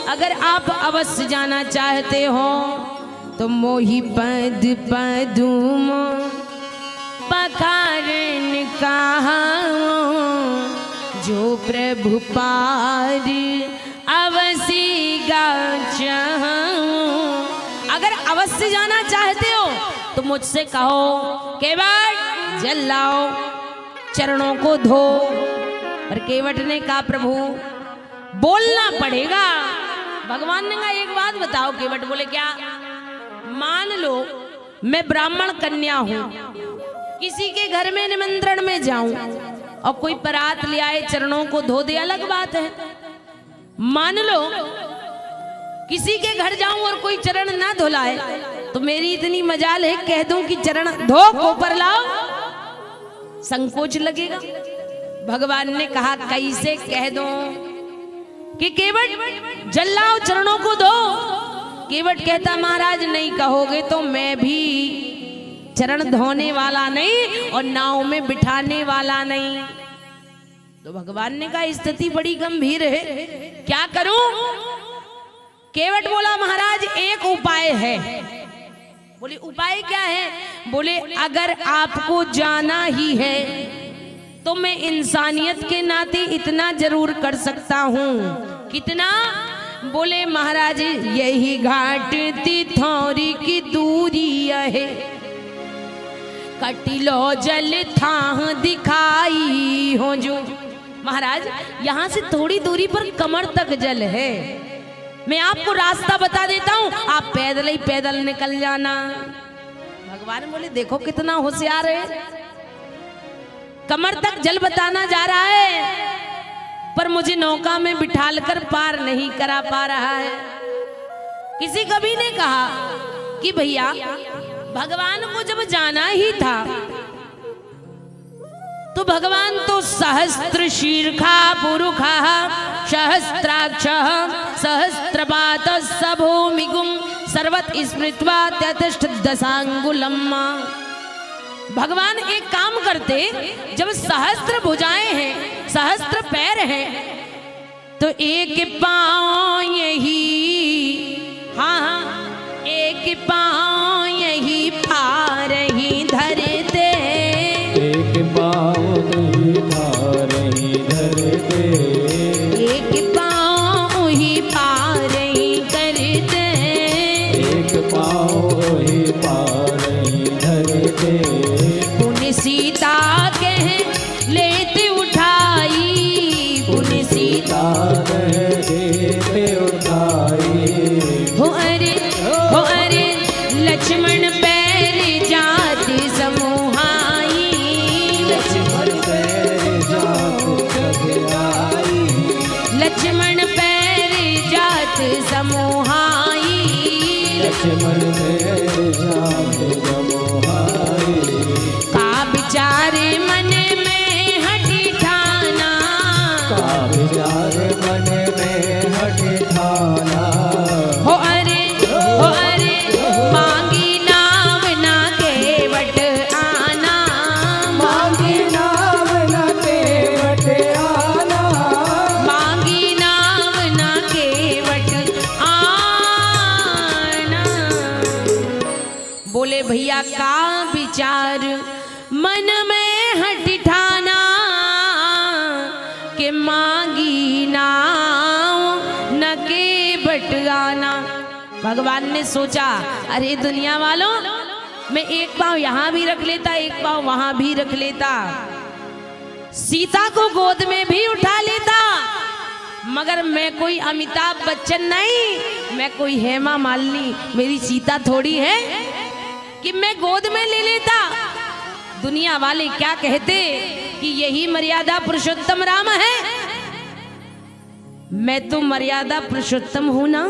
अगर आप अवश्य जाना चाहते हो तो मोहि पद पदुम पखारन कहाँ जो प्रभु पार अवश्य गाचा। अगर अवश्य जाना चाहते हो तो मुझसे कहो केवट जल लाओ चरणों को धो। और केवट ने कहा प्रभु बोलना पड़ेगा। भगवान ने कहा एक बात बताओ। केवट बोले क्या? मान लो मैं ब्राह्मण कन्या हूं, किसी के घर में निमंत्रण में जाऊं और कोई परात ले आए चरणों को धो दे, अलग बात है। मान लो किसी के घर जाऊं और कोई चरण ना धुलाए तो मेरी इतनी मजाल है कह दूं कि चरण धो कोपर लाओ, संकोच लगेगा। भगवान ने कहा कैसे कह दूं कि केवट जल लाओ चरणों को धो। केवट कहता महाराज नहीं कहोगे तो मैं भी चरण धोने वाला नहीं और नाव में बिठाने वाला नहीं। तो भगवान ने कहा स्थिति बड़ी गंभीर है, क्या करूं? केवट बोला महाराज एक उपाय है। बोले उपाय क्या है? बोले अगर आपको जाना ही है तो मैं इंसानियत के नाते इतना जरूर कर सकता हूं। कितना? बोले महाराज यही घाट तिथौरी की दूरी है, कटिलो जल थाह दिखाई हो जो। महाराज यहाँ से थोड़ी दूरी पर कमर तक जल है, मैं आपको रास्ता बता देता हूँ, आप पैदल ही पैदल निकल जाना। भगवान बोले देखो कितना होशियार है, कमर तक जल बताना जा रहा है पर मुझे नौका में बिठाल कर पार नहीं करा पा रहा है। किसी कवि ने कहा कि भैया भगवान को जब जाना ही था तो भगवान तो सहस्त्र शीर्षा पुरुषा सहस्त्राक्ष सहस्त्रपात सभूमिगुम सर्वत स्मृत्वा ततिष्ठ दशांगुलम्मा। भगवान एक काम करते, जब सहस्त्र भुजाएं हैं सहस्त्र पैर हैं तो एक पांव यही, हाँ एक पांव यही पार ही धरते, एक पाँव ही पार ही धरते, एक पांव ही पार ही करते, एक पाँव ही पार ही धरते। पुण्य सीता कह लेते उठाई, पुण्य सीता लेते उठाई, हो अरे लक्ष्मण पैर जात समूहाई, लक्ष्मण पैर जात आई, लक्ष्मण पैर जात समूहाई, लक्ष्मण पैर जात समूहाई। का विचारे मन में हठी ठाना, का विचार मन में हठ ठाना, हो अरे मांगी नाव ना केवट आना, मांगी नाव न केवट आना, मांगी नाव ना केवट आना। बोले भैया का विचार मन में हट ठाना के मांगी नाव न के बटगाना। भगवान ने सोचा अरे दुनिया वालों, मैं एक पाँव यहाँ भी रख लेता, एक पाँव वहां भी रख लेता, सीता को गोद में भी उठा लेता, मगर मैं कोई अमिताभ बच्चन नहीं, मैं कोई हेमा मालिनी, मेरी सीता थोड़ी है कि मैं गोद में ले लेता। दुनिया वाले क्या कहते कि यही मर्यादा पुरुषोत्तम राम है। मैं तो मर्यादा पुरुषोत्तम हूं ना,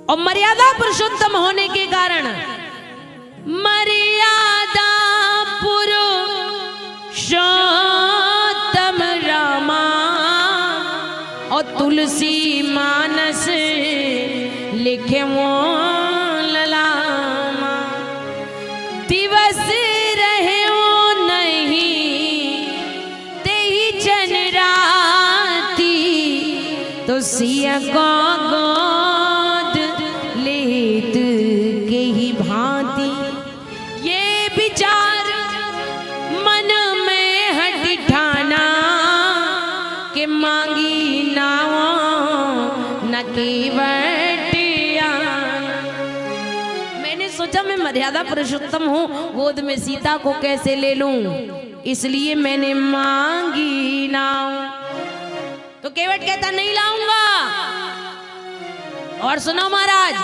और मर्यादा पुरुषोत्तम होने के कारण मर्यादा पुरुषोत्तम रामा और तुलसी मानस लिखे वो ललामा। दिवस रहे वो नहीं तेही जन राती, तो सिया को गोद लेत के ही भांति। ये विचार मन में हट ठाना के मांगी नावा न के बटियाना। मैंने सोचा मैं मर्यादा पुरुषोत्तम हूँ, गोद में सीता को कैसे ले लूं, इसलिए मैंने मांगी नाव। तो केवट कहता नहीं लाऊंगा। और सुनो महाराज,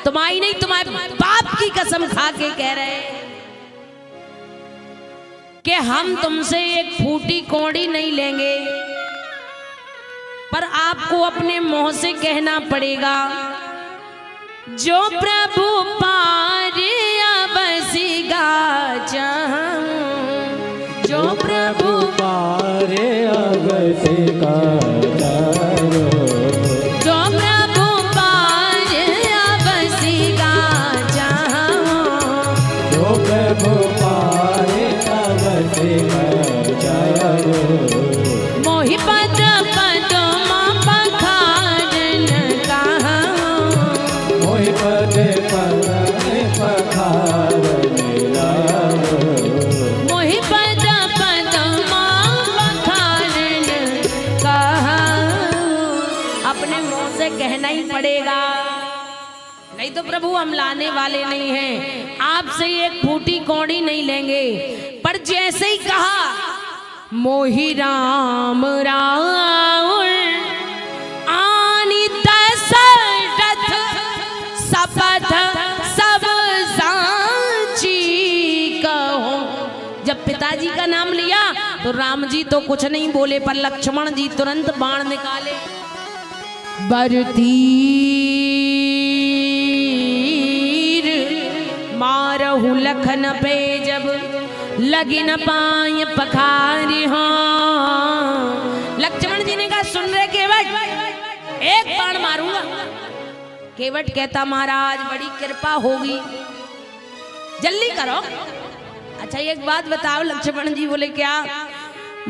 तुम्हारी नहीं तुम्हारे बाप की कसम खा के कह रहे कि हम तुमसे एक फूटी कौड़ी नहीं लेंगे, पर आपको अपने मुंह से कहना पड़ेगा जो प्रभु पार बसीगा जहां, जो प्रभु पार बसीगा मोहि पद पदमा पखारन कहा, मोहि पद पखारन मोहि पद पदमा पखारन कहा। अपने मुंह से कहना ही पड़ेगा, नहीं तो प्रभु हम लाने वाले नहीं हैं, आपसे एक फूटी कौड़ी नहीं लेंगे। पर जैसे ही कहा मोहि राम राउल आनी दशरथ शपथ सब सांची कहो। जब पिताजी का नाम लिया तो राम जी तो कुछ नहीं बोले, पर लक्ष्मण जी तुरंत बाण निकाले। बरतीर मारहु लखन पे जब लगी न पाए पखारी। हाँ, लक्ष्मण जी ने कहा सुन रहे केवट, एक बाण मारूंगा। केवट कहता महाराज बड़ी कृपा होगी, जल्दी करो। अच्छा एक बात बताओ लक्ष्मण जी। बोले क्या?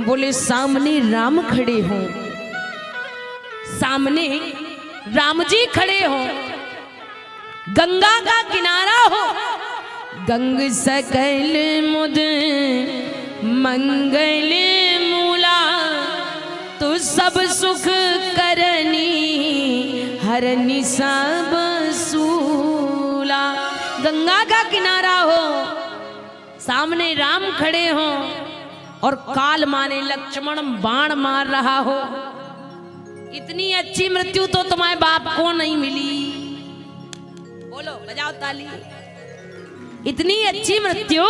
बोले सामने राम खड़े हो, सामने राम जी खड़े हो, गंगा का किनारा हो, गंग सकल मुद मंगल मूला, तू सब सुख करनी हरनी सब सूला। गंगा का किनारा हो, सामने राम खड़े हो, और काल माने लक्ष्मण बाण मार रहा हो। इतनी अच्छी मृत्यु तो तुम्हारे बाप को नहीं मिली। बोलो, बजाओ ताली। इतनी अच्छी मृत्यु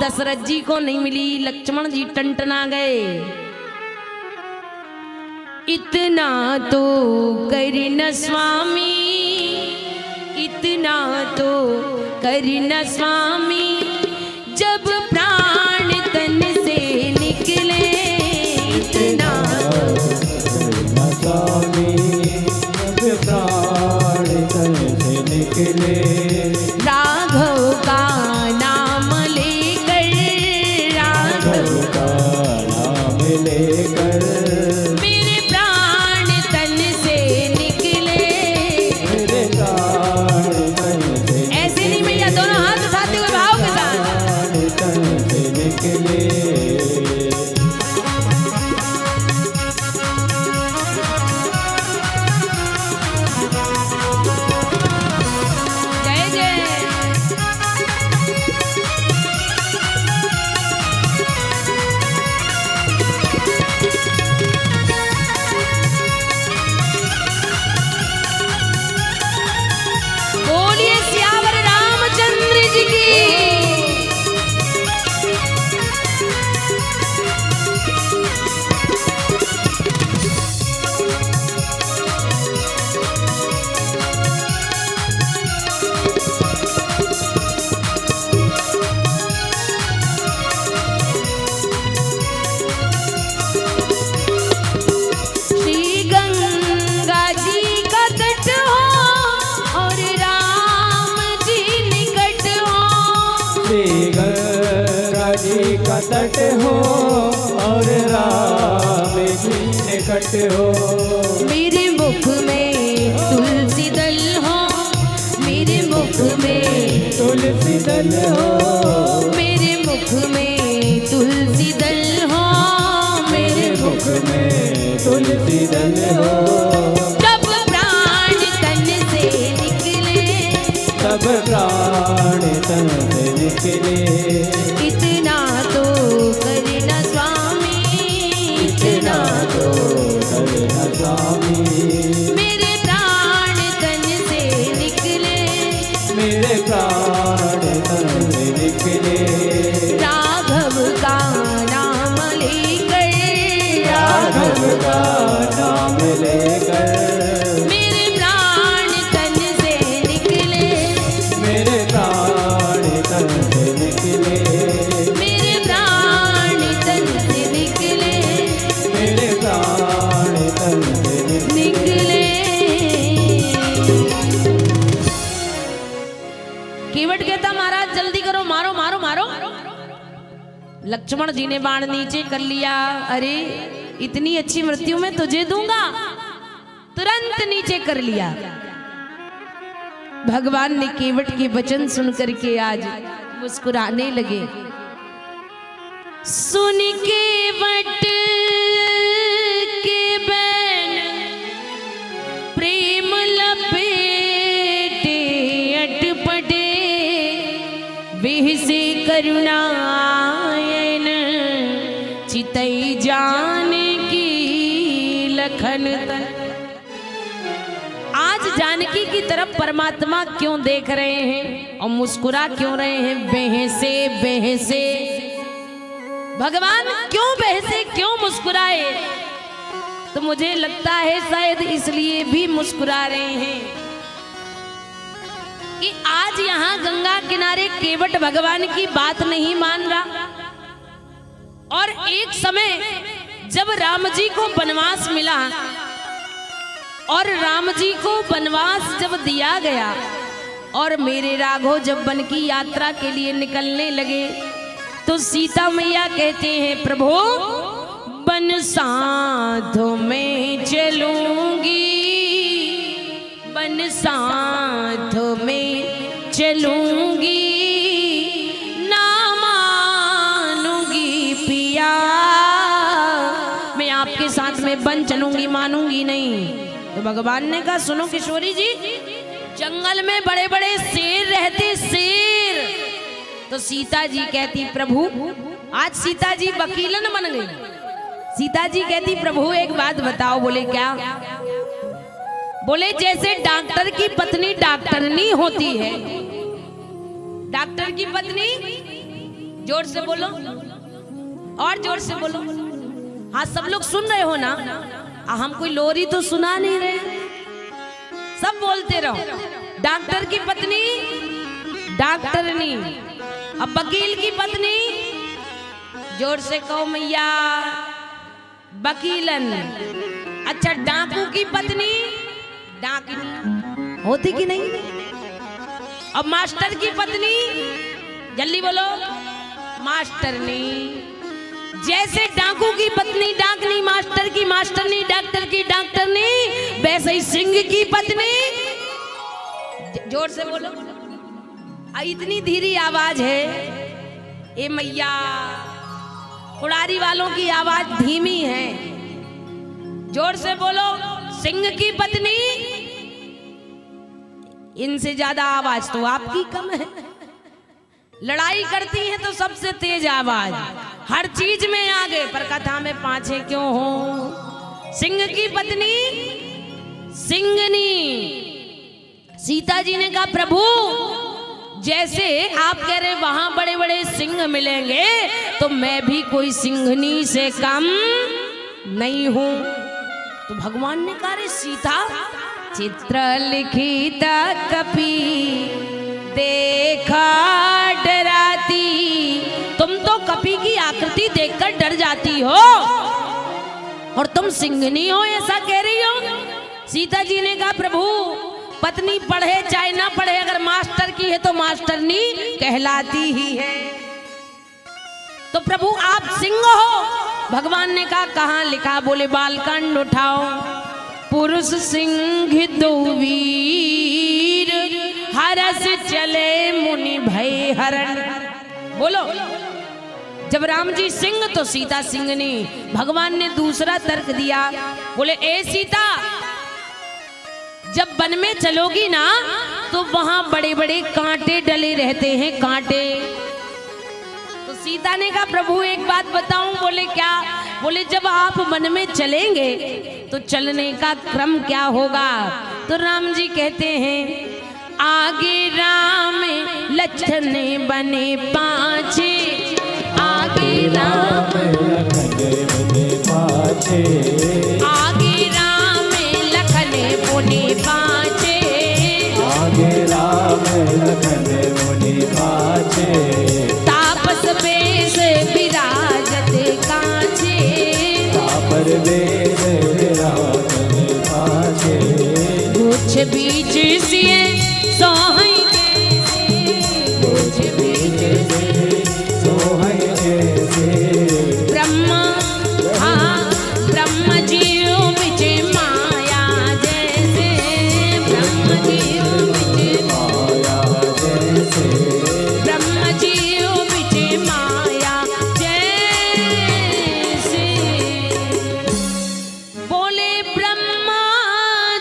दशरथ जी को नहीं मिली। लक्ष्मण जी टंटना गए। इतना तो करना स्वामी, इतना तो करना स्वामी, जब प्राण तन से निकले। इतना स्वामी जब प्राण तन से निकले, राघव का नाम लेकर, राघव का नाम लेकर, मेरे प्राण तन से निकले। मेरे प्राण तन से ऐसे जी का तट हो और राम जी निकट हो। मेरे मुख में तुलसी दल हो, मेरे मुख में तुलसी दल हो, मेरे मुख में तुलसी दल हो, मेरे मुख में तुलसी दल हो। जब प्राण तन से निकले, तब प्राण तन से निकले, इतना तो करना स्वामी, इतना तो करना स्वामी। मेरे प्राण तन से निकले, मेरे प्राण तन से निकले, राघव का नाम लेकर, राघव का नाम लेकर। मेरे प्राण तन से निकले, मेरे प्राण तन से निकले, मेरे प्राण तन से निकले, मेरे प्राण तन से निकले। केवट कहता महाराज जल्दी करो, मारो मारो मारो। लक्ष्मण जी ने बाण नीचे कर लिया। अरे इतनी अच्छी मृत्यु मैं तुझे दूंगा, तुरंत नीचे कर लिया। भगवान ने केवट के वचन सुन करके आज मुस्कुराने लगे। सुन केवट के बैन प्रेम लपेटे अटपटे, बिहसे करुणायन चितई जान की लखन तन। आज जानकी की तरफ परमात्मा क्यों देख रहे हैं और मुस्कुरा क्यों रहे हैं? बेहसे बेहसे भगवान क्यों बहसे, क्यों मुस्कुराए? तो मुझे लगता है शायद इसलिए भी मुस्कुरा रहे हैं कि आज यहाँ गंगा किनारे केवट भगवान की बात नहीं मान रहा। और एक समय जब राम जी को वनवास मिला और राम जी को वनवास जब दिया गया और मेरे राघव जब वन की यात्रा के लिए निकलने लगे तो सीता मैया कहते हैं प्रभु वन साधों में चलूंगी, वन साधों में चलूंगी, ना मानूंगी पिया, मैं आपके साथ में वन चलूंगी, मानूंगी नहीं। तो भगवान ने कहा सुनो किशोरी जी, जंगल में बड़े बड़े शेर रहते, शेर। तो सीता जी कहती प्रभु, आज सीता जी वकीलन बन गई। सीता जी कहती प्रभु एक बात बताओ। बोले क्या? बोले जैसे डॉक्टर की पत्नी डॉक्टरनी होती है, डॉक्टर की पत्नी, जोर से बोलो और जोर से बोलो। हाँ सब लोग सुन रहे हो ना? हम कोई लोरी तो सुना नहीं रहे, सब बोलते रहो। डॉक्टर की पत्नी डॉक्टरनी, अब वकील की पत्नी, जोर से कहो मैया, वकीलन। अच्छा डाकू की पत्नी डाकनी होती कि नहीं? अब मास्टर की पत्नी, जल्दी बोलो, मास्टरनी। जैसे डाकू की पत्नी डाकनी, मास्टर की मास्टरनी, डॉक्टर की डॉक्टरनी, वैसे ही सिंह की पत्नी, जोर से बोलो। इतनी धीरी आवाज है ए मैया, कुड़ारी वालों की आवाज धीमी है। जोर से बोलो, सिंह की पत्नी। इनसे ज्यादा आवाज तो आपकी कम है। लड़ाई करती हैं तो सबसे तेज आवाज, हर चीज में आगे, पर कथा में पाछे क्यों हो? सिंह की पत्नी सिंगनी। सीता जी ने कहा प्रभु जैसे आप कह रहे वहां बड़े बड़े सिंह मिलेंगे तो मैं भी कोई सिंहनी से कम नहीं हूं। तो भगवान ने कहा रे सीता, चित्र लिखित कपि देखा डराती, तुम तो कपि की आकृति देखकर डर जाती हो और तुम सिंहनी हो, ऐसा कह रही हो। सीता जी ने कहा प्रभु पत्नी पढ़े चाहे ना पढ़े, अगर मास्टर की है तो मास्टरनी कहलाती ही है। तो प्रभु आप सिंह हो। भगवान ने कहा कहाँ लिखा? बोले बालकांड उठाओ। पुरुष सिंह दो वीर, हरस चले मुनि भय हरण। बोलो, जब राम जी सिंह तो सीता सिंहनी। भगवान ने दूसरा तर्क दिया, बोले ए सीता, जब वन में चलोगी ना तो वहां बड़े बड़े कांटे डले रहते हैं, कांटे। तो सीता ने कहा प्रभु एक बात बताऊं? बोले क्या? बोले जब आप वन में चलेंगे तो चलने का क्रम क्या होगा? तो राम जी कहते हैं आगे राम लक्ष्मण बने पाछे, आगे राम पाछे, आगे राम लखन मुनि पाछे, आगे राम लखन मुनि पाछे, तापस बेश विराजत काछे, तापर वेद विराजत पाछे, कुछ बीच सिए सोहई जैसे, कुछ बीच सोहई जैसे, ब्रह्मा हाँ ब्रह्म जीव बिच माया जैसे, ब्रह्म जीव बिच माया जैसे, ब्रह्म जीव बिच माया जैसे। बोले ब्रह्मा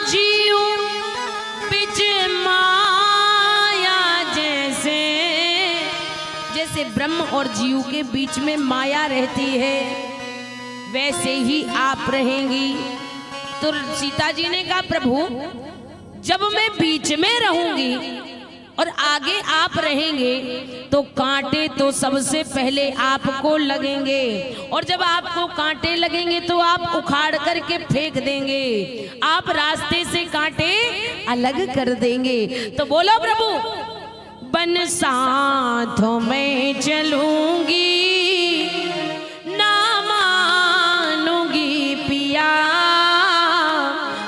जीव बिच माया जैसे, जैसे ब्रह्म और जीव के बीच में माया रहती है वैसे ही आप रहेंगी। तो सीता जी ने कहा प्रभु जब मैं बीच में रहूंगी और आगे आप रहेंगे तो कांटे तो सबसे पहले आपको लगेंगे, और जब आपको कांटे लगेंगे तो आप उखाड़ करके फेंक देंगे, आप रास्ते से कांटे अलग कर देंगे। तो बोलो प्रभु बन साथों में चलूंगी, ना मानूंगी पिया,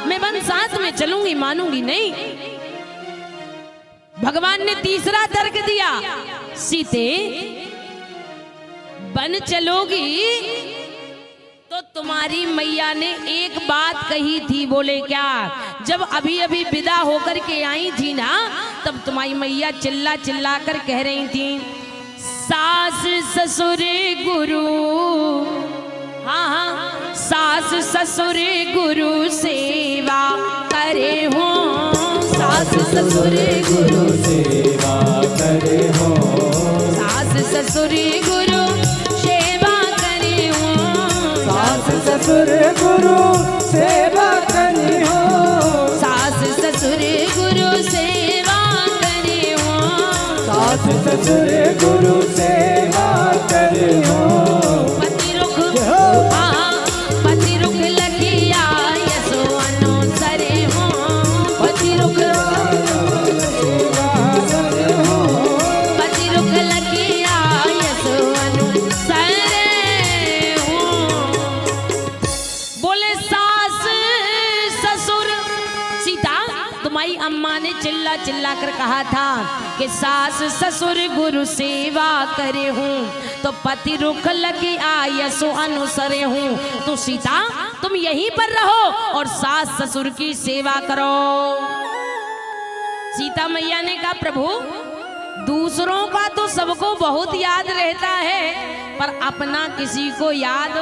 मैं बन साथ में चलूंगी मानूंगी नहीं। भगवान ने तीसरा तर्क दिया, सीते बन चलोगी तो तुम्हारी मैया ने एक बात कही थी। बोले क्या? जब अभी अभी विदा होकर के आई थी ना तब तुम्हारी मैया चिल्ला चिल्ला कर कह रही थी सास ससुर गुरु, हाँ हाँ सास ससुर गुरु सेवा करे हो, सास ससुर गुरु सेवा करे हो, सास ससुर गुरु सेवा करे हो, सास ससुर गुरु सेवा करे हो, सास ससुर गुरु सेवा करे हो, सास ससुर गुरु सेवा करे हो, पति रुख हाँ पति रुख लगिया यसो अनुसरे हो, पति रुख पति रुख लगिया यसो अनुसरे हो। बोले सास ससुर, सीता तुम्हारी अम्मा ने चिल्ला चिल्ला कर कहा था कि सास ससुर गुरु सेवा करे हूँ तो पति रुख लगे आयसो अनुसरे हूँ। तो सीता तुम यहीं पर रहो और सास ससुर की सेवा करो। सीता मैया ने कहा प्रभु दूसरों का तो सबको बहुत याद रहता है पर अपना किसी को याद।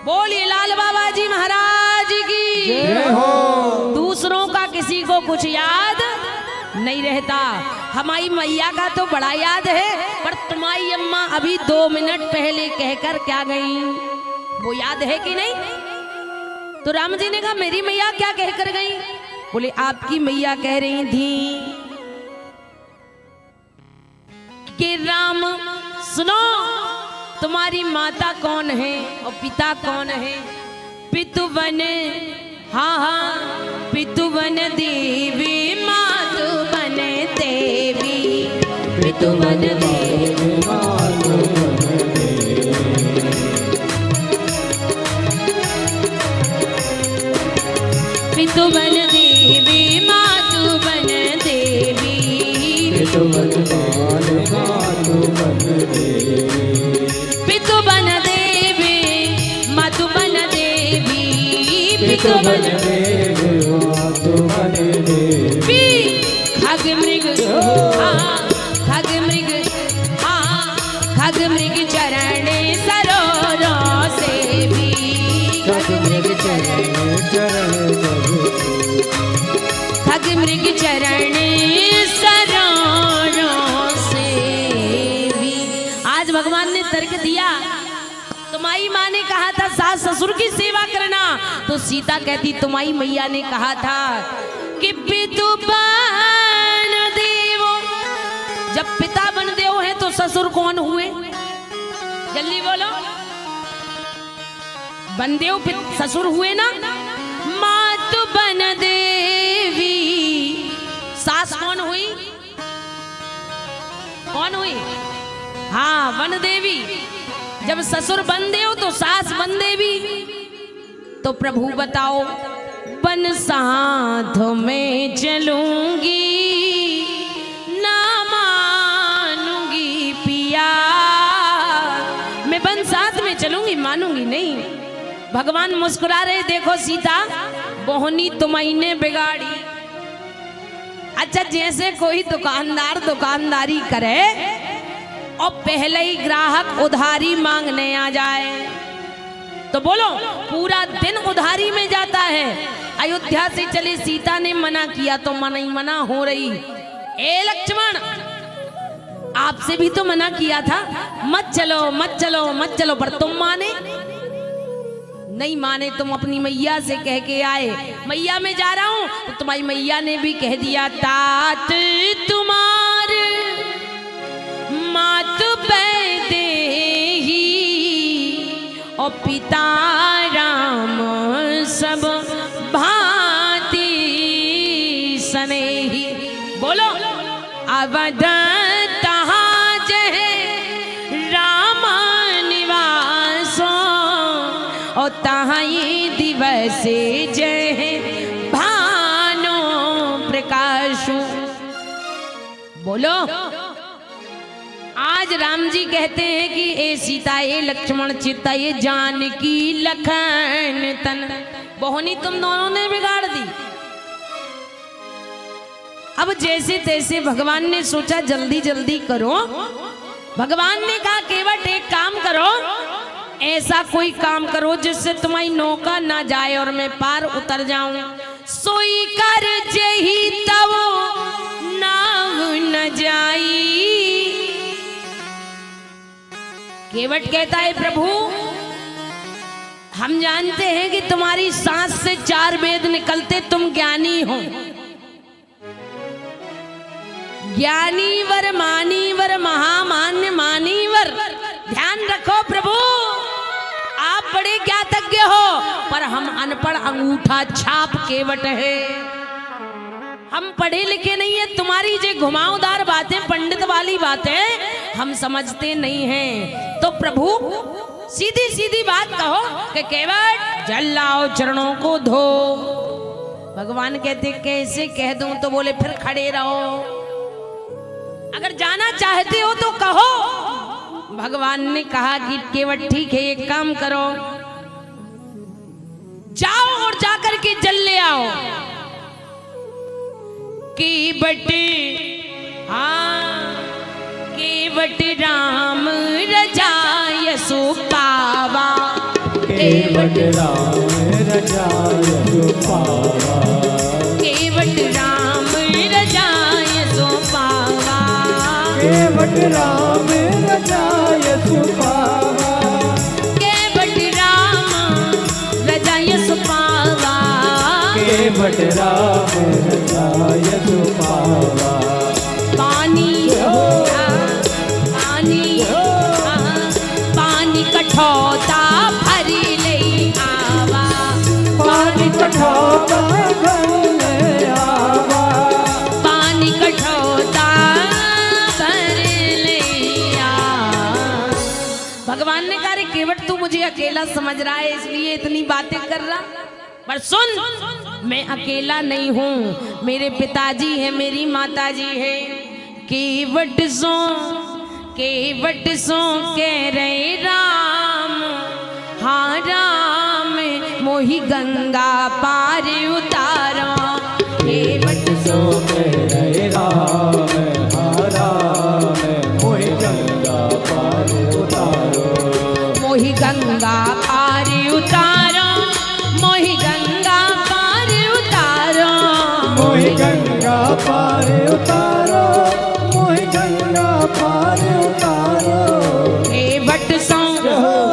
बोलिए लाल बाबा जी महाराज की जय हो। दूसरों का किसी को कुछ याद नहीं रहता। हमारी मैया का तो बड़ा याद है पर तुम्हारी अम्मा अभी 2 मिनट पहले कहकर क्या गई वो याद है कि नहीं? तो राम जी ने कहा मेरी मैया क्या कहकर गई? बोले आपकी मैया कह रही थी कि राम सुनो तुम्हारी माता कौन है और पिता कौन है? पितुवन हाँ हाँ पितुवन देवी मातुवन देवी, पितुवन देवी पितुवन देवी मातुवन देवी, पितुवन देवी मातुवन देवी, तो बन देव तो बन देव खग मृग खग मृग खग मृग चरण सरोरों से भी खग मृग चरण चरण खग मृग चरण सरोरों से भी। आज भगवान ने तर्क दिया, तुम्हारी माँ ने कहा था सास ससुर की सेवा करना, तो सीता कहती तुम्हारी मैया ने कहा था कि पितु बन देवो। जब पिता बन देव है तो ससुर कौन हुए? जल्दी बोलो। बनदेव ससुर हुए ना। मातु बन देवी सास कौन हुई? कौन हुई? हाँ, वन देवी। जब ससुर बनदेव तो सास बनदेवी। तो प्रभु बताओ, बन साथ में चलूंगी ना मानूंगी पिया। मैं बन साथ में चलूंगी, मानूंगी नहीं। भगवान मुस्कुरा रहे, देखो सीता बोहनी तुम्हारी ने बिगाड़ी। अच्छा, जैसे कोई दुकानदार दुकानदारी करे और पहले ही ग्राहक उधारी मांगने आ जाए तो बोलो पूरा दिन उधारी में जाता है। अयोध्या से चले, सीता ने मना किया तो मना हो रही। ए लक्ष्मण, आपसे भी तो मना किया था, मत चलो मत चलो मत चलो, पर तुम माने नहीं। माने तुम अपनी मैया से कह के आए, मैया मैं जा रहा हूं, तो तुम्हारी मैया ने भी कह दिया तात तुम्हार मात बैदेही और पिता राम सब भांति सनेही। बोलो अवध तहाँ जय राम निवासो और तहाँ दिवस जय भानो प्रकाशो। बोलो आज राम जी कहते हैं कि ए सीता ए लक्ष्मण चित्ता ये जानकी लखन तन। बोहनी तुम दोनों ने बिगाड़ दी। अब जैसे तैसे भगवान ने सोचा जल्दी जल्दी करो। भगवान ने कहा केवट एक काम करो, ऐसा कोई काम करो जिससे तुम्हारी नौका ना जाए और मैं पार उतर जाऊं। सोई कर जही तब नाव न जाई। केवट कहता है प्रभु हम जानते हैं कि तुम्हारी सांस से 4 वेद निकलते, तुम ज्ञानी हो। ज्ञानीवर मानीवर महामान्य मानीवर। ध्यान रखो प्रभु, आप बड़े ज्ञातज्ञ हो, पर हम अनपढ़ अंगूठा छाप केवट है। हम पढ़े लिखे नहीं है। तुम्हारी जो घुमावदार बातें, पंडित वाली बातें हम समझते नहीं हैं। तो प्रभु सीधी सीधी बात कहो कि केवट जल लाओ, चरणों को धो। भगवान कहते कैसे कह दूं? तो बोले फिर खड़े रहो, अगर जाना चाहते हो तो कहो। भगवान ने कहा कि केवट ठीक है, एक काम करो, जाओ और जाकर के जल ले आओ। केवट हाँ केवट राम रजाय सो पावा। केवट राम रजाय सो पावा। केवट राम रजाय सो पावा। केवट राम रजाय सो पावा। केवट राम रजाय सो पावा। केवट राम रजाय सो पावा। पानी पानी कठौता भरी ले आवा। पानी कठौता भरी ले आवा। पानी कठौता भरी ले आवा। भगवान ने कहा रे केवट तू मुझे अकेला समझ रहा है इसलिए इतनी बातें कर रहा, पर सुन मैं अकेला नहीं हूँ, मेरे पिताजी है, मेरी माताजी है। केवट सो कह रहे राम, हाँ राम मोहि गंगा पार उतारो। हे बट सो कह रहे राम हाँ राम मोहि गंगा पार उतारो। मोहि गंगा पार उतारो, मोहि गंगा पार उतारो। मोहि गंगा पार उतारो, मोहि गंगा पार उतारो। हे बट सो,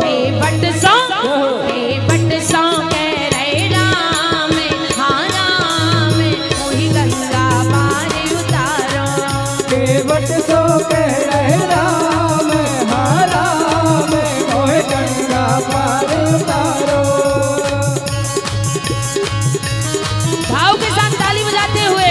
हे बट सो, हे बट सो कह रहे राम हाँ राम मोहि गंगा पार उतारो। हे बट सो कह रहे राम हाँ राम मोहि गंगा पार उतारो। भाव के साथ ताली बजाते हुए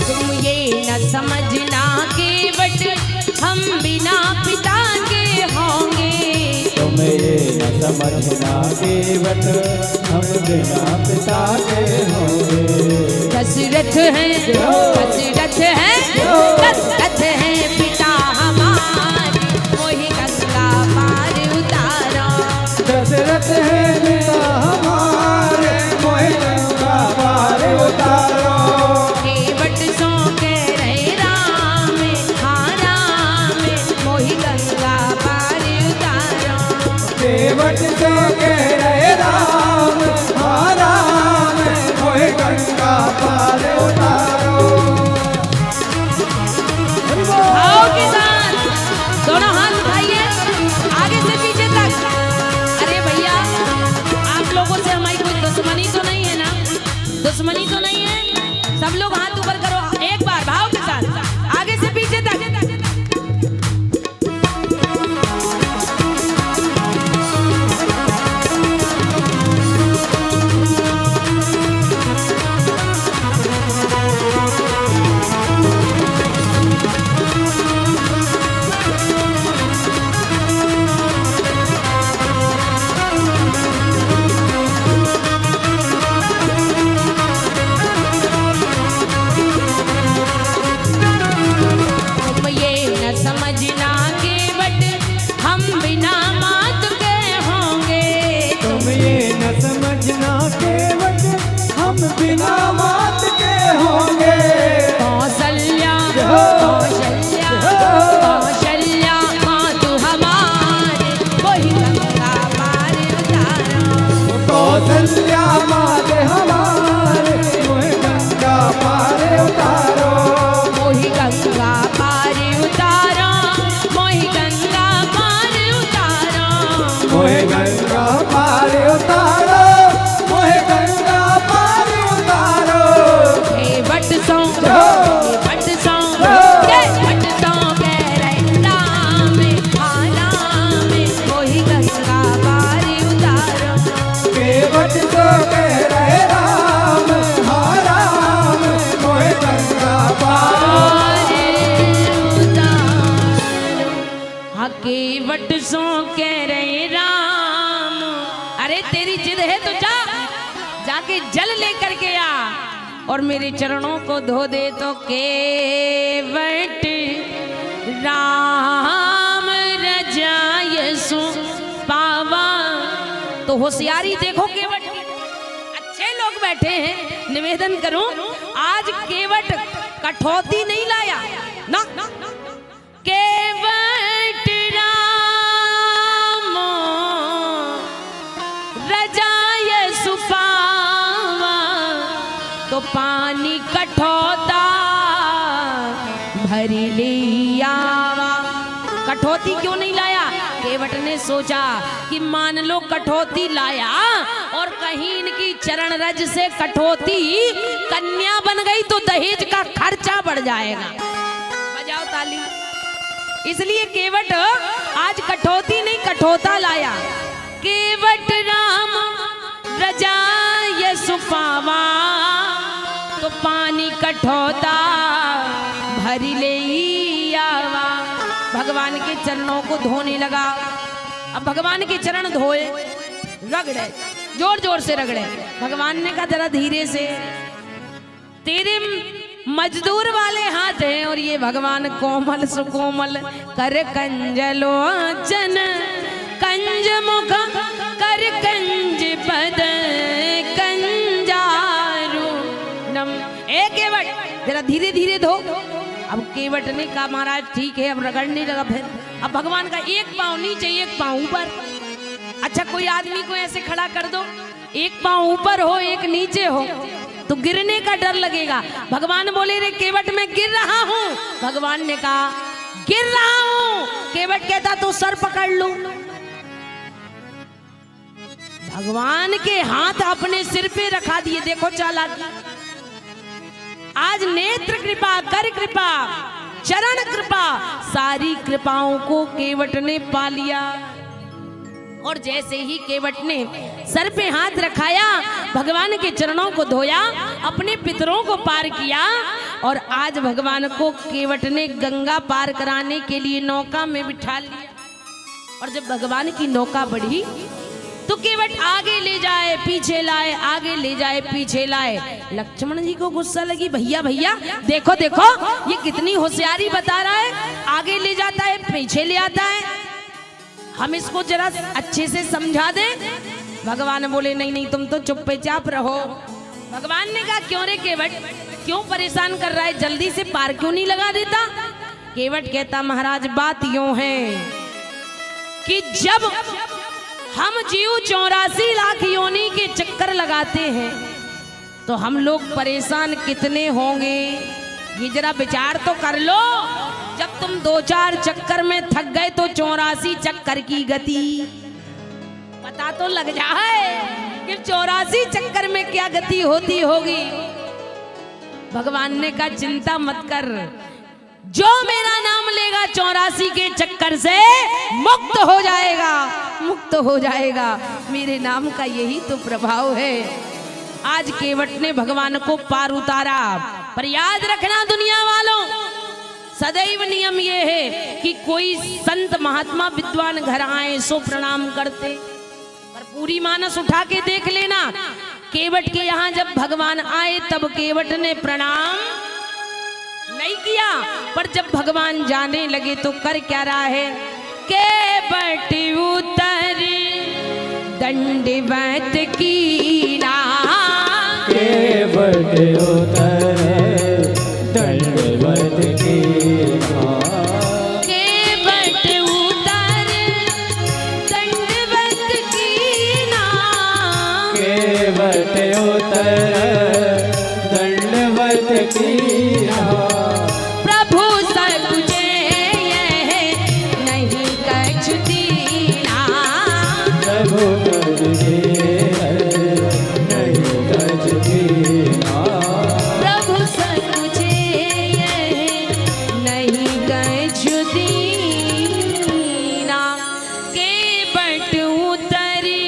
तुम ये न समझना कि बट हम बिना पिता के होंगे। तुम ये न समझना केवट हम बिना पिता के होंगे। दशरथ है, दशरथ है, दशरथ है पिता हमारे मोहि गंगा पार उतारो। दशरथ है पिता हमारे मोहि गंगा पार उतारो। हे बट सो कह रहे राम हाँ राम मोहि गंगा पार उतारो। केवट से कह रहे राम हाँ राम मोहि गंगा पार उतारो। भाव के साथ दोनों हाथ उठाइए आगे से पीछे तक। अरे भैया आप लोगों से हमारी कोई दुश्मनी तो नहीं है ना? दुश्मनी तो नहीं है? सब लोग हाथ ऊपर करो एक बार भाव के साथ आगे से पीछे तक। तुम ये न समझना कि बट हम बिना मात के होंगे। तुम ये न समझना केवट हम बिना मात के होंगे। कौशल्या कौशल्या कौशल्या मातु हमारे मोहि गंगा पार उतारो। कौशल्या मात हमारे मोहि गंगा पार उतारो। मोहि गंगा पार उतारो, मोहि गंगा पार उतारो। मोहि गंगा पार उतारो, मोहि गंगा पार उतारो। हे बट सो, हे बट सो, हे बट सो कह रहे राम हाँ राम मोहि गंगा पार उतारो। केवट तो कह रहे राम हाँ राम मोहि गंगा पार। हके वट सो कह रहे राम। अरे तेरी जिद है तो जा, जाके जल लेकर के आ और मेरे चरणों को धो दे। तो केवट राम रजाय सु पावा। तो होशियारी देखो केवट की। अच्छे लोग बैठे हैं, निवेदन करूं आज केवट कठौती नहीं लाया ना। केवट राम रजाय सुपावा। तो पानी कठौता भरी ले आवा। कठौती क्यों नहीं लाया? केवट ने सोचा कि मान लो कठौती लाया और कहीं इनकी चरण रज से कठौती कन्या बन गई तो दहेज का खर्चा बढ़ जाएगा। बजाओ ताली। इसलिए केवट आज कठौती नहीं कठोता लाया। केवट राम रजाय सुपावा, तो पानी कठौता भरी ले आवा। भगवान के चरणों को धोने लगा। अब भगवान के चरण धोए, रगड़े, जोर जोर से रगड़े। भगवान ने कहा जरा धीरे से, तेरे मजदूर वाले हाथ हैं और ये भगवान कोमल सुकोमल कर कंजलोचन, कंज मुख कर कंज पद कंजारू नम। ए केवट जरा धीरे धीरे धो। अब केवट ने कहा महाराज ठीक है। अब रगड़ने लगा फिर। अब भगवान का एक पांव नीचे एक पांव ऊपर। अच्छा कोई आदमी को ऐसे खड़ा कर दो, एक पांव ऊपर हो एक नीचे हो तो गिरने का डर लगेगा। भगवान बोले रे केवट मैं गिर रहा हूं। भगवान ने कहा गिर रहा हूं। केवट कहता तो सर पकड़ लूं। भगवान के हाथ अपने सिर पे रखा दिए। देखो चालाकी। आज नेत्र कृपा, कर कृपा, चरण कृपा, सारी कृपाओं को केवट ने पा लिया। और जैसे ही केवट ने सर पे हाथ रखाया, भगवान के चरणों को धोया, अपने पितरों को पार किया। और आज भगवान को केवट ने गंगा पार कराने के लिए नौका में बिठा लिया। और जब भगवान की नौका बढ़ी तो केवट आगे ले जाए पीछे लाए, आगे ले जाए पीछे लाए। लक्ष्मण जी को गुस्सा लगी, भैया भैया देखो देखो ये कितनी होशियारी बता रहा है, आगे ले जाता है पीछे ले आता है, हम इसको जरा अच्छे से समझा दें। भगवान बोले नहीं नहीं तुम तो चुपचाप रहो। भगवान ने कहा क्यों रे केवट, क्यों परेशान कर रहा है, जल्दी से पार क्यों नहीं लगा देता। केवट कहता महाराज बात यूं है कि जब हम जीव 84 लाख योनि के चक्कर लगाते हैं तो हम लोग परेशान कितने होंगे, ये जरा विचार तो कर लो। जब तुम 2-4 चक्कर में थक गए तो 84 चक्कर की गति पता तो लग जाए कि 84 चक्कर में क्या गति होती होगी। भगवान ने कहा चिंता मत कर, जो मेरा नाम लेगा 84 के चक्कर से मुक्त हो जाएगा, मुक्त हो जाएगा। मेरे नाम का यही तो प्रभाव है। आज केवट ने भगवान को पार उतारा। पर याद रखना दुनिया वालों, सदैव नियम ये है कि कोई संत महात्मा विद्वान घर आए सो प्रणाम करते, पर पूरी मानस उठा के देख लेना। केवट के यहाँ जब भगवान आए तब केवट ने प्रणाम नहीं किया, पर जब भगवान जाने लगे तो कर क्या रहा है। केवट उतर दंडवत कीना, केवट उतर दंडवत कीना, केवट उतर दंडवत कीना, केवट उतर दंडवत कीना। प्रभु सकुचे नहीं कछु दीना, प्रभु करुणे नहीं कछु दीना, प्रभु सकुचे नहीं कछु दीना। केवट उतरी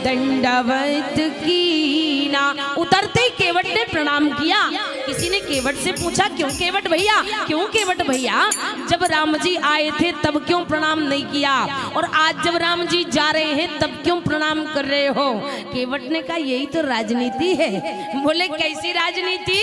दंडवत कीना। उतरते ही केवट ने प्रणाम किया। किसी ने केवट से पूछा क्यों केवट भैया, क्यों केवट भैया, जब राम जी आए थे तब क्यों प्रणाम नहीं किया, और आज जब राम जी जा रहे हैं तब क्यों प्रणाम कर रहे हो। केवट ने कहा यही तो राजनीति है। बोले कैसी राजनीति।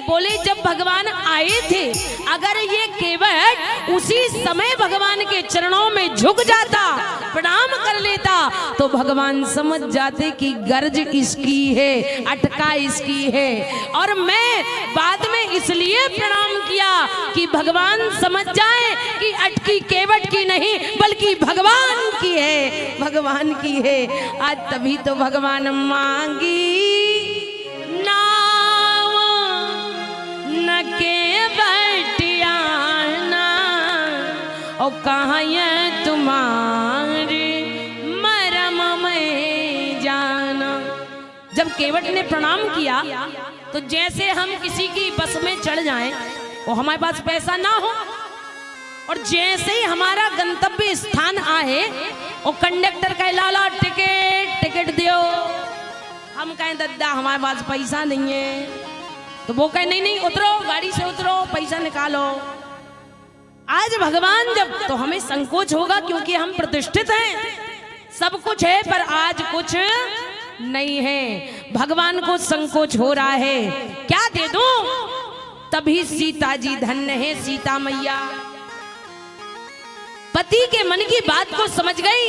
बोले जब भगवान आए थे अगर ये केवट उसी समय भगवान के चरणों में झुक जाता, प्रणाम कर लेता, तो भगवान समझ जाते कि गर्ज इसकी है, अटका इसकी है। और मैं बाद में इसलिए प्रणाम किया कि भगवान समझ जाए कि अटकी केवट की नहीं बल्कि भगवान की है, भगवान की है। आज तभी तो भगवान मांगी नाव न केवटियाना, और कहाँ ये तुम्हारे मरम में जाना। जब केवट ने प्रणाम किया तो जैसे हम किसी की बस में चढ़ जाएं और हमारे पास पैसा ना हो और जैसे ही हमारा गंतव्य स्थान आए और कंडक्टर कहे लाला टिकट टिकट दियो, हम कहें दादा हमारे पास पैसा नहीं है, तो वो कहे नहीं नहीं उतरो, गाड़ी से उतरो, पैसा निकालो। आज भगवान जब, तो हमें संकोच होगा क्योंकि हम प्रतिष्ठित हैं, सब कुछ है पर आज कुछ नहीं है। भगवान को संकोच हो रहा है, क्या दे दूं? तभी सीता जी धन्य है, सीता मैया पति के मन की बात को समझ गई।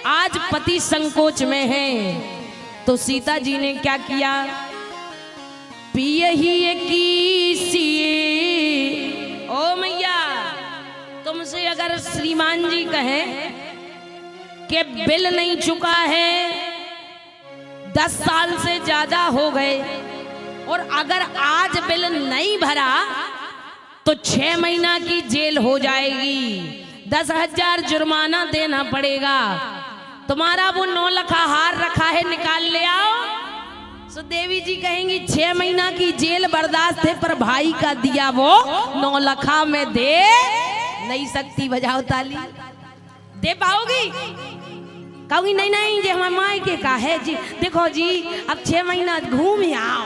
आज पति संकोच में है, तो सीता जी ने क्या किया? पियही की सिए, ओ मैया तुमसे अगर श्रीमान जी कहें कि बिल नहीं चुका है, 10 साल से ज्यादा हो गए, और अगर आज बिल नहीं भरा तो 6 महीना की जेल हो जाएगी, 10,000 जुर्माना देना पड़ेगा, तुम्हारा वो 9 लखा हार रखा है निकाल ले आओ। सो देवी जी कहेंगी 6 महीना की जेल बर्दाश्त है, पर भाई का दिया वो 9 लखा में दे नहीं सकती। बजाओ ताली। दे पाओगी? कहूंगी नहीं नहीं जी हमारे मायके का है जी, देखो जी अब 6 महीना घूम आओ,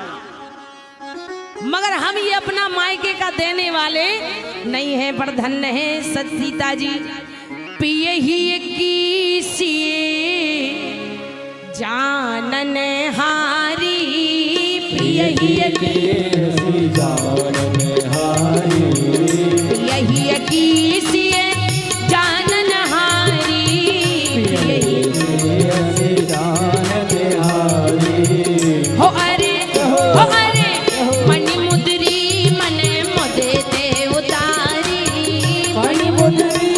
मगर हम ये अपना मायके का देने वाले नहीं है। पर धन्य है सत सीता जी। पिए ही की सिए जानन हारी, पिए ही की जानन हारी, पिए ही की सिए जानन हारी, पिए ही जानन हारी। हो अरे मणि मुद्री मन मुदे दे उतारी, मणि मुद्री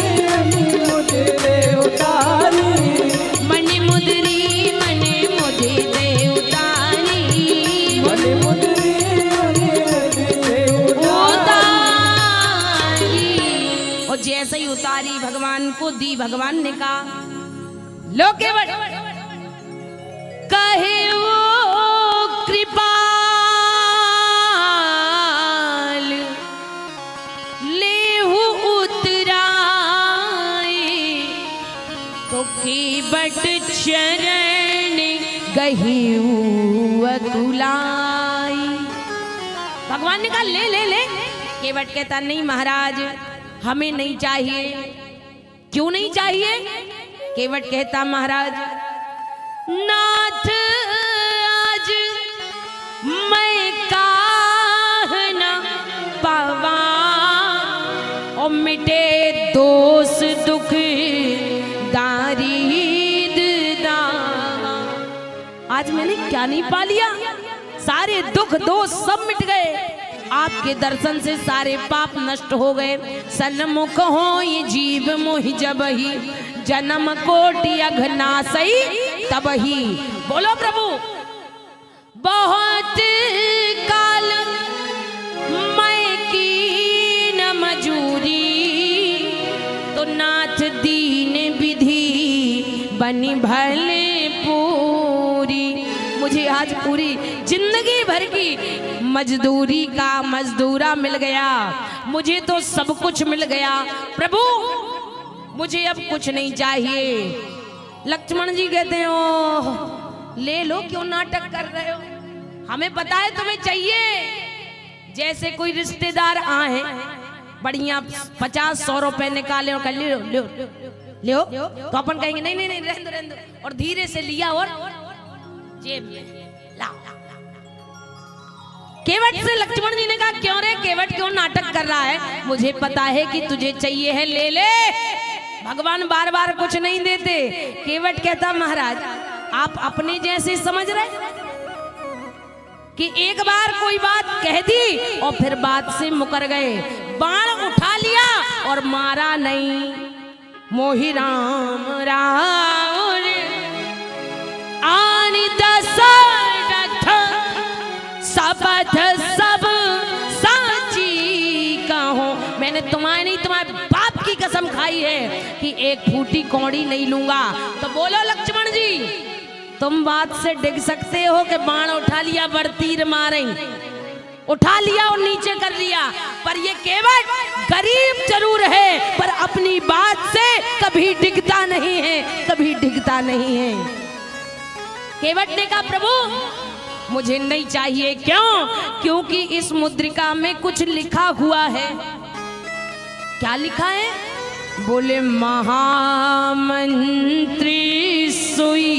दे उतारी, मणि मुद्री मन मुदे दे उतारी, मणि मुद्री दे उतारी। और जैसे ही उतारी भगवान को दी, भगवान ने कहा लो केवट, कहे वो कृपा बट चरण गही अकुलाई। भगवान ने कहा ले ले ले। केवट कहता नहीं महाराज हमें नहीं चाहिए। क्यों नहीं चाहिए? केवट कहता महाराज नाथ आज मैं काह न पावा, और मिटे दोष दुख आज मैंने क्या नहीं पा लिया, सारे दुख दोष सब मिट गए, आपके दर्शन से सारे पाप नष्ट हो गए। सन्मुख हो ये जीव मोहि जब ही, जन्म कोटि अघनासई तब ही। बोलो प्रभु। बहुत काल मैं की न मजूरी, तो नाथ दीन विधि बनी भले पूरी। मुझे आज पूरी जिंदगी भर की मजदूरी का मजदूरा मिल गया, मुझे तो सब कुछ मिल गया। प्रभु मुझे अब कुछ नहीं चाहिए। लक्ष्मण जी कहते हैं ओ ले लो, क्यों नाटक कर रहे हो, हमें पता है तुम्हें चाहिए। जैसे कोई रिश्तेदार आए बढ़िया 50-100 रुपए निकाले और ले लो ले तो अपन कहेंगे नहीं नहीं नहीं रहने दो, और धीरे से लिया और जेब में ला। केवट से लक्ष्मण जी ने कहा क्यों रे केवट क्यों नाटक कर रहा है, मुझे पता है कि तुझे चाहिए है, ले ले। भगवान बार बार कुछ नहीं देते। केवट कहता महाराज आप अपने जैसे समझ रहे कि एक बार कोई बात कह दी और फिर बात से मुकर गए, बाण उठा लिया और मारा नहीं। मोहि राम राम आनि दशरथ शपथ सब साची कहो। मैंने तुम्हारे नहीं तुम्हारे बाप की कसम खाई है कि एक फूटी कौड़ी नहीं लूंगा। तो बोलो लक्ष्मण जी तुम बात से डिग सकते हो कि बाण उठा लिया बर तीर मारे उठा लिया और नीचे कर लिया, पर ये केवट गरीब जरूर है पर अपनी बात से कभी डिगता नहीं है, कभी डिगता नहीं है। केवट ने कहा प्रभु मुझे नहीं चाहिए। क्यों? क्योंकि इस मुद्रिका में कुछ लिखा हुआ है। क्या लिखा है? बोले महामंत्री सोई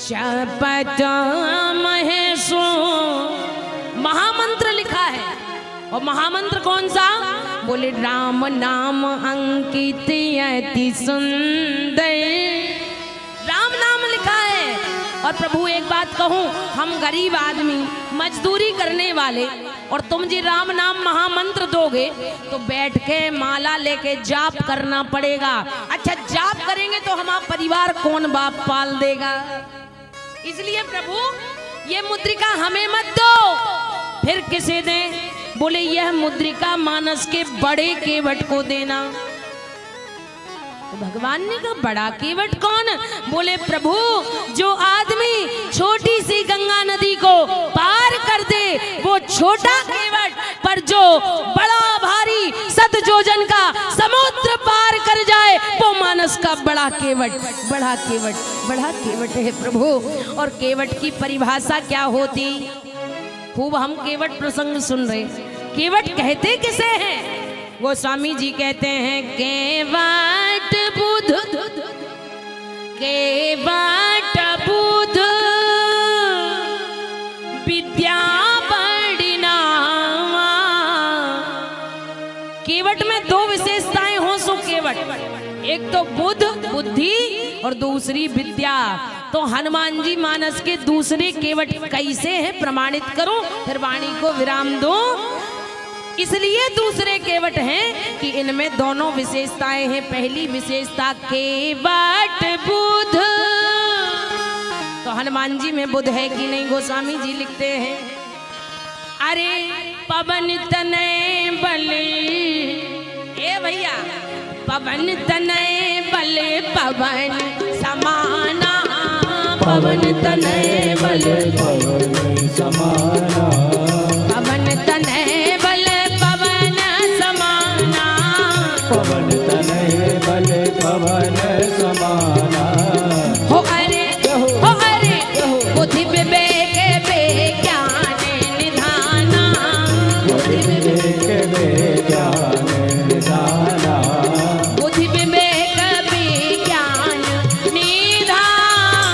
जपत महेशो। महामंत्र लिखा है। और महामंत्र कौन सा? बोले राम नाम अंकित अति सुंदर। राम नाम लिखा है। और प्रभु एक बात कहूं, हम गरीब आदमी मजदूरी करने वाले और तुम जी राम नाम महामंत्र दोगे तो बैठ के माला लेके जाप करना पड़ेगा। अच्छा जाप करेंगे तो हमारा परिवार कौन बाप पाल देगा? इसलिए प्रभु ये मुद्रिका हमें मत दो। फिर किसे दें? बोले यह मुद्रिका मानस के बड़े केवट को देना। तो भगवान ने कहा बड़ा केवट कौन? बोले प्रभु जो आदमी छोटी सी गंगा नदी को पार कर दे वो छोटा केवट, पर जो बड़ा भारी 7 योजन का समुद्र पार कर जाए वो मानस का बड़ा केवट, बड़ा केवट, बड़ा केवट है प्रभु। और केवट की परिभाषा क्या होती? खूब हम केवट प्रसंग सुन रहे। केवट कहते किसे हैं? गोस्वामी जी कहते हैं केवट बुध, केवट बुध विद्या बड़ी नावा। केवट में 2 विशेषताएं हो सो केवट, एक तो बुध बुद्धि और दूसरी विद्या। तो हनुमान जी मानस के दूसरे केवट कैसे हैं प्रमाणित करूं, फिर वाणी को विराम दूं। इसलिए दूसरे केवट हैं कि इनमें दोनों विशेषताएं हैं। पहली विशेषता केवट बुध, तो हनुमान जी में बुध है कि नहीं? गोस्वामी जी लिखते हैं अरे पवन तनय बल, ए भैया पवन तनय बल पवन समाना, पवन तनय बल पवन समाना, पवन तनय बल पवन समाना, पवन तनय बल पवन समाना। हो अरे बुद्धि विवेक विज्ञान निधाना, बुद्धि विवेक विज्ञान निधाना, बुद्धि विवेक विज्ञान निधाना।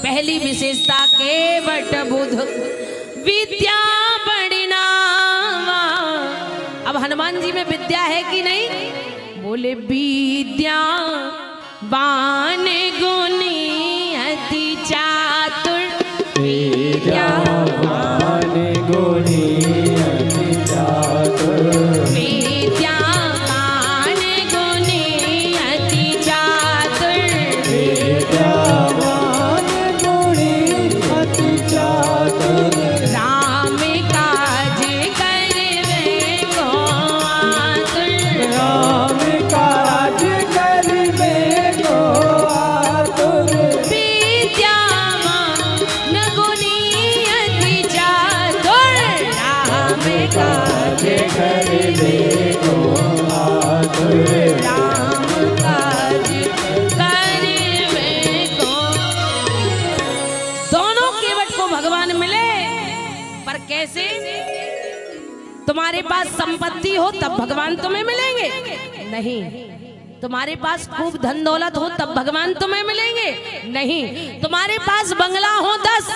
पहली विशेषता केवट बुध विद्या बड़ी नावा। अब हनुमान जी में विद्या है कि नहीं? बोले विद्या बान गुनी अति चातुर, विद्या बान गुणी अति चातुर, विद्या बान गुनी अति चातुर, विद्या बान गुणी अति चातुर, राम काज करवे को आतुर, राम काज करवे को आतुर, विद्यावान गुणी अति चातुर, राम काज करवे को आतुर, राम काज करवे को। दोनों केवट को भगवान मिले, पर कैसे? तुम्हारे पास संपत्ति हो तब भगवान तुम्हें मिलेंगे? नहीं। तुम्हारे पास खूब धन दौलत हो तब भगवान तुम्हें मिलेंगे? नहीं। तुम्हारे पास बंगला हो 10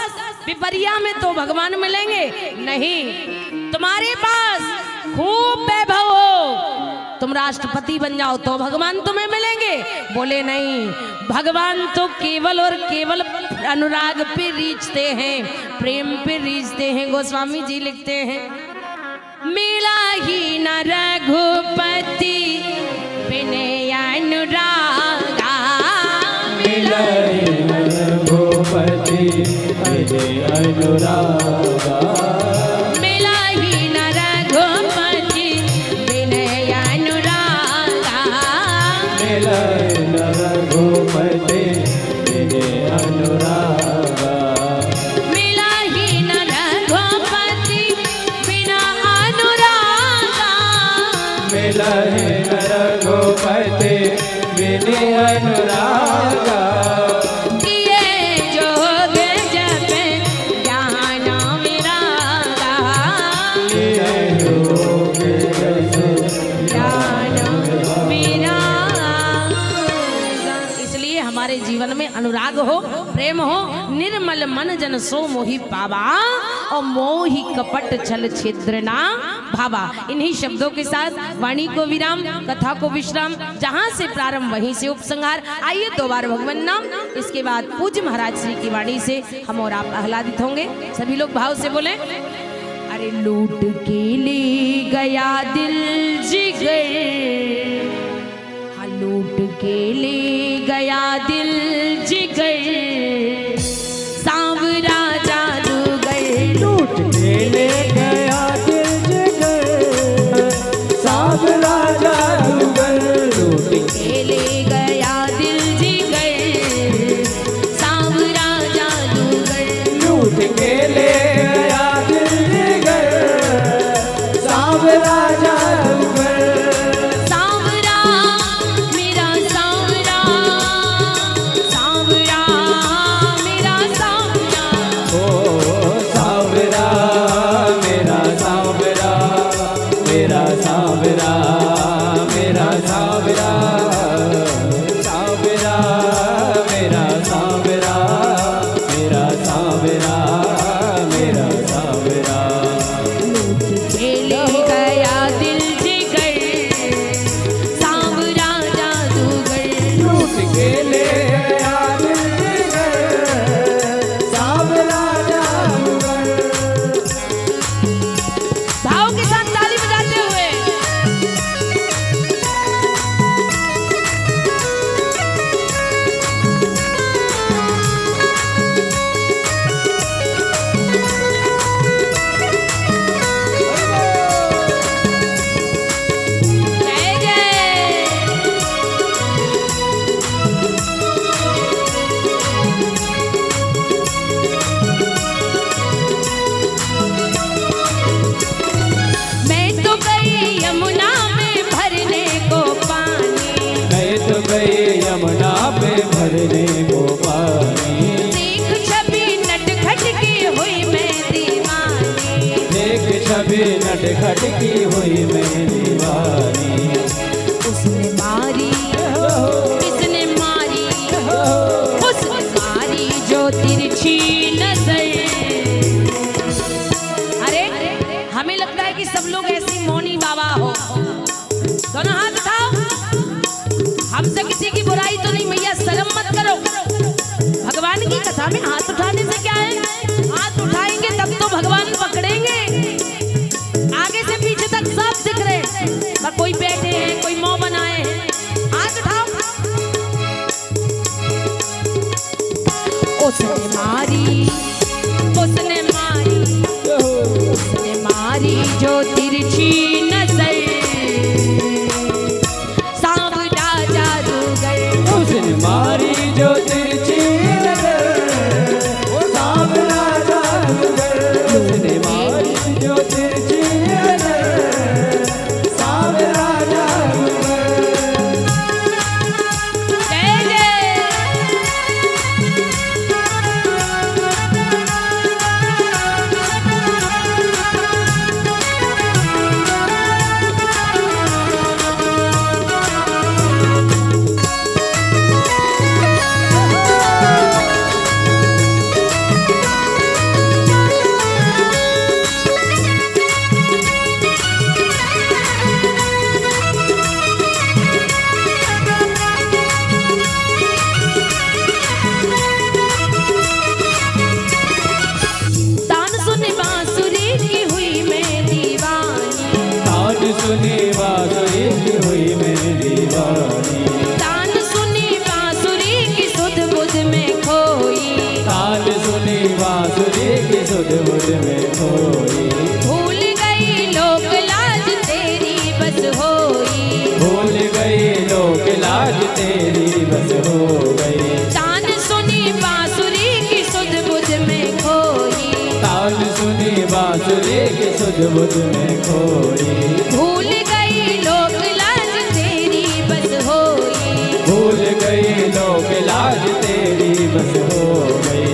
पिपरिया में तो भगवान मिलेंगे? नहीं। तुम्हारे पास खूब वैभव हो, तुम राष्ट्रपति बन जाओ तो भगवान तुम्हें मिलेंगे? बोले नहीं। भगवान तो केवल और केवल अनुराग पे रीझते हैं, प्रेम पे रीझते हैं। गोस्वामी जी लिखते हैं मिला ही न रघुपति विनय अनुरागा, मिला ही न रघुपति विनय अनुरागा, मिला ही न रघुपति विनय अनुरागा, मिला ही न रघुपति विनय अनुरागा, मिला ही अनुरागा किए जोग जप ज्ञान विरागा ज्ञान विरागा। इसलिए हमारे जीवन में अनुराग हो, प्रेम हो, निर्मल मन जन सो मोहि पावा और मोहि कपट छल छिद्र ना भावा। इन्हीं शब्दों के साथ वाणी को विराम, कथा को विश्राम, जहां से प्रारंभ वहीं से उपसंहार। आइए दो बार भगवान नाम, इसके बाद पूज्य महाराज श्री की वाणी से हम और आप आह्लादित होंगे। सभी लोग भाव से बोले। अरे लूट के ले गया दिल जिगर, हाँ लूट के ले गया दिल जिगर, सांवरा जादूगर लूट के ले गया दिल जिगर, सांवरा जादूगर लूट के ले गया दिल जिगर, सांवरा जादूगर लूट के ले गया दिल जिगर, सांवरा जादूगर सांवरा मेरा सांवरा, सांवरा मेरा सांवरा, ओ सांवरा मेरा सांवरा, मेरा सांवरा, मेरा सांवरा, सांवरा मेरा सांवरा, मेरा सांवरा, मेरा सांवरा लूट के ले गया दिल जिगर, सांवरा जादूगर लूट के ले गया दिल जिगर, सांवरा जादूगर भाव के साथ ताली बजाते हुए। जय जय। मैं तो गई यमुना में भरने को पानी, मैं तो गई यमुना पे भरने को पानी, देख छवि नटखट की हुई मैं दीवानी, देख छवि नटखट की हुई मैं दीवानी, उसने मारी किसने मारी, उसने मारी जो तिरछी नजर। अरे हमें लगता है कि सब लोग ऐसे मौनी बाबा हो। दोनों हाथ उठाओ, हमसे किसी की बुराई तो नहीं, भैया शर्म मत करो। भगवान की कथा में हाथ उठाने से क्या है, हाथ उठाएंगे तब तो भगवान पकड़ेंगे। आगे से पीछे तक सब दिख रहे हैं, पर कोई बैठे हैं, कोई मुंह बनाए हैं। हाथ उठाओ। उसने मारी, उसने मारी, उसने मारी जो तिरछी नजर, सांवरा जादूगर उसने मारी जो तिरछी नजर, वो सांवरा जादूगर उसने मारी जो तिरछी नजर, सांवरा जादूगर जय जय। तान सुन बांसुरी की हुई मैं दीवानी, तान सुनी बांसुरी की हुई मैं दीवानी, तान सुनी बांसुरी की सुध बुध में खोई, तान सुनी बांसुरी की सुध बुध में खोई, भूल गई लोक लाज तेरी बस होई, भूल गई लोक लाज तेरी बस हो गई, तान सुनी बांसुरी की सुध बुध में खोई, तान सुनी बांसुरी की सुध बुध में खोई, भूल गई लोक लाज तेरी बस होई, भूल भूल गई लोक लाज तेरी बस हो गई।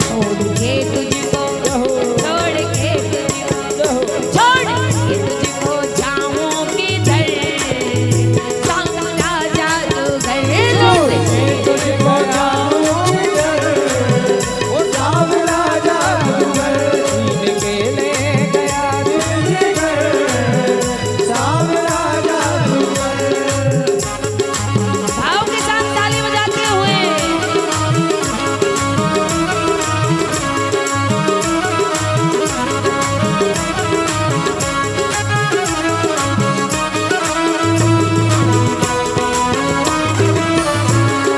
छोड़ के तुझको छोड़ के तुझको जाऊं किधर सांवला जादूगर छोड़ के तुझको जाऊं किधर ओ सांवला जादूगर छीन के ले गया दिल जिगर सांवला जादूगर। भाव के साथ ताली बजाते हुए